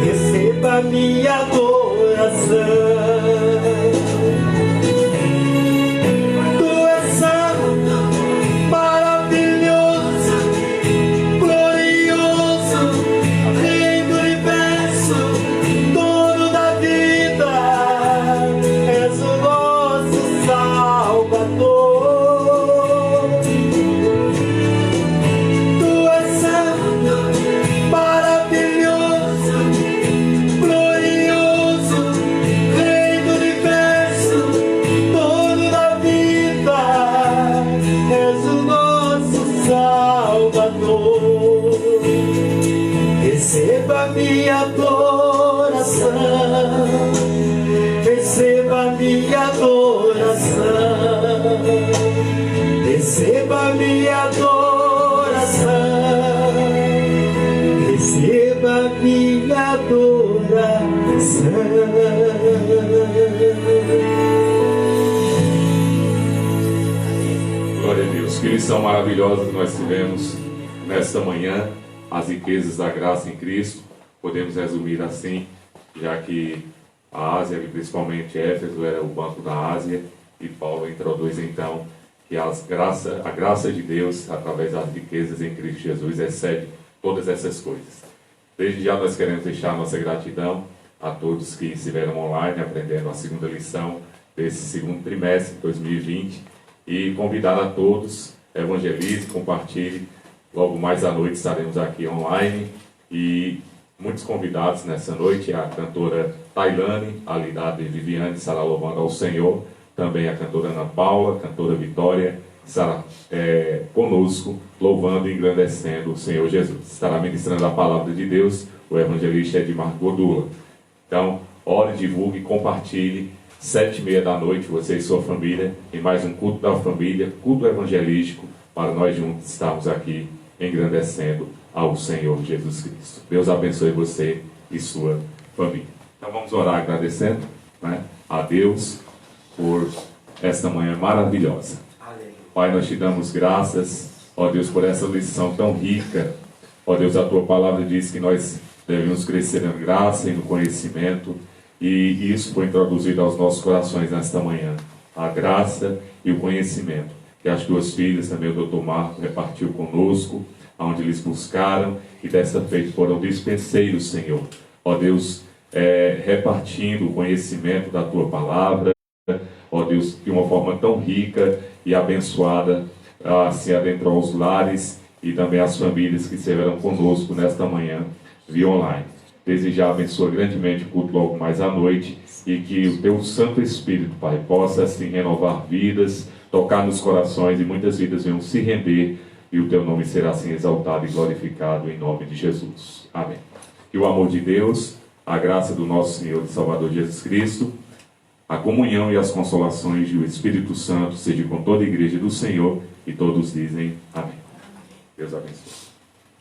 receba minha adoração. Tu és santo, maravilhoso, glorioso, Rei do universo, dono da vida, és o nosso Salvador. Tu és santo, maravilhoso, glorioso, Rei do universo, dono da vida, és o nosso Salvador. Receba minha adoração, receba minha adoração, receba minha adoração, receba minha adoração. Glória a Deus. Que lição maravilhosa que nós tivemos nesta manhã. As riquezas da graça em Cristo. Podemos resumir assim, já que a Ásia, e principalmente Éfeso, era o banco da Ásia, e Paulo introduz então que a graça de Deus, através das riquezas em Cristo Jesus, excede todas essas coisas. Desde já nós queremos deixar nossa gratidão a todos que estiveram online aprendendo a segunda lição desse segundo trimestre de 2020 e convidar a todos, evangelize, compartilhe. Logo mais à noite estaremos aqui online e muitos convidados nessa noite. A cantora Tailane, a lidade Viviane estará louvando ao Senhor. Também a cantora Ana Paula, a cantora Vitória estará conosco, louvando e engrandecendo o Senhor Jesus. Estará ministrando a palavra de Deus o evangelista Edmar Godula. Então, ore, divulgue, compartilhe. 7h30 da noite, você e sua família, em mais um culto da família, culto evangelístico, para nós juntos estarmos aqui engrandecendo ao Senhor Jesus Cristo. Deus abençoe você e sua família. Então vamos orar agradecendo, né, a Deus por esta manhã maravilhosa. Pai, nós te damos graças, ó Deus, por essa lição tão rica. Ó Deus, a tua palavra diz que nós devemos crescer na graça e no conhecimento, e isso foi introduzido aos nossos corações nesta manhã. A graça e o conhecimento, que as tuas filhas, também o Dr. Marco, repartiu conosco, onde eles buscaram, e dessa feita foram dispenseiros, Senhor. Ó Deus, repartindo o conhecimento da tua palavra, ó Deus, de uma forma tão rica e abençoada, se adentrou aos lares e também às famílias que estiveram conosco nesta manhã, via online. Desejar abençoa grandemente o culto logo mais à noite, e que o teu Santo Espírito, Pai, possa assim renovar vidas, tocar nos corações, e muitas vidas venham se render, e o teu nome será assim exaltado e glorificado em nome de Jesus. Amém. Que o amor de Deus, a graça do nosso Senhor e Salvador Jesus Cristo, a comunhão e as consolações do Espírito Santo seja com toda a igreja do Senhor, e todos dizem amém. Deus abençoe.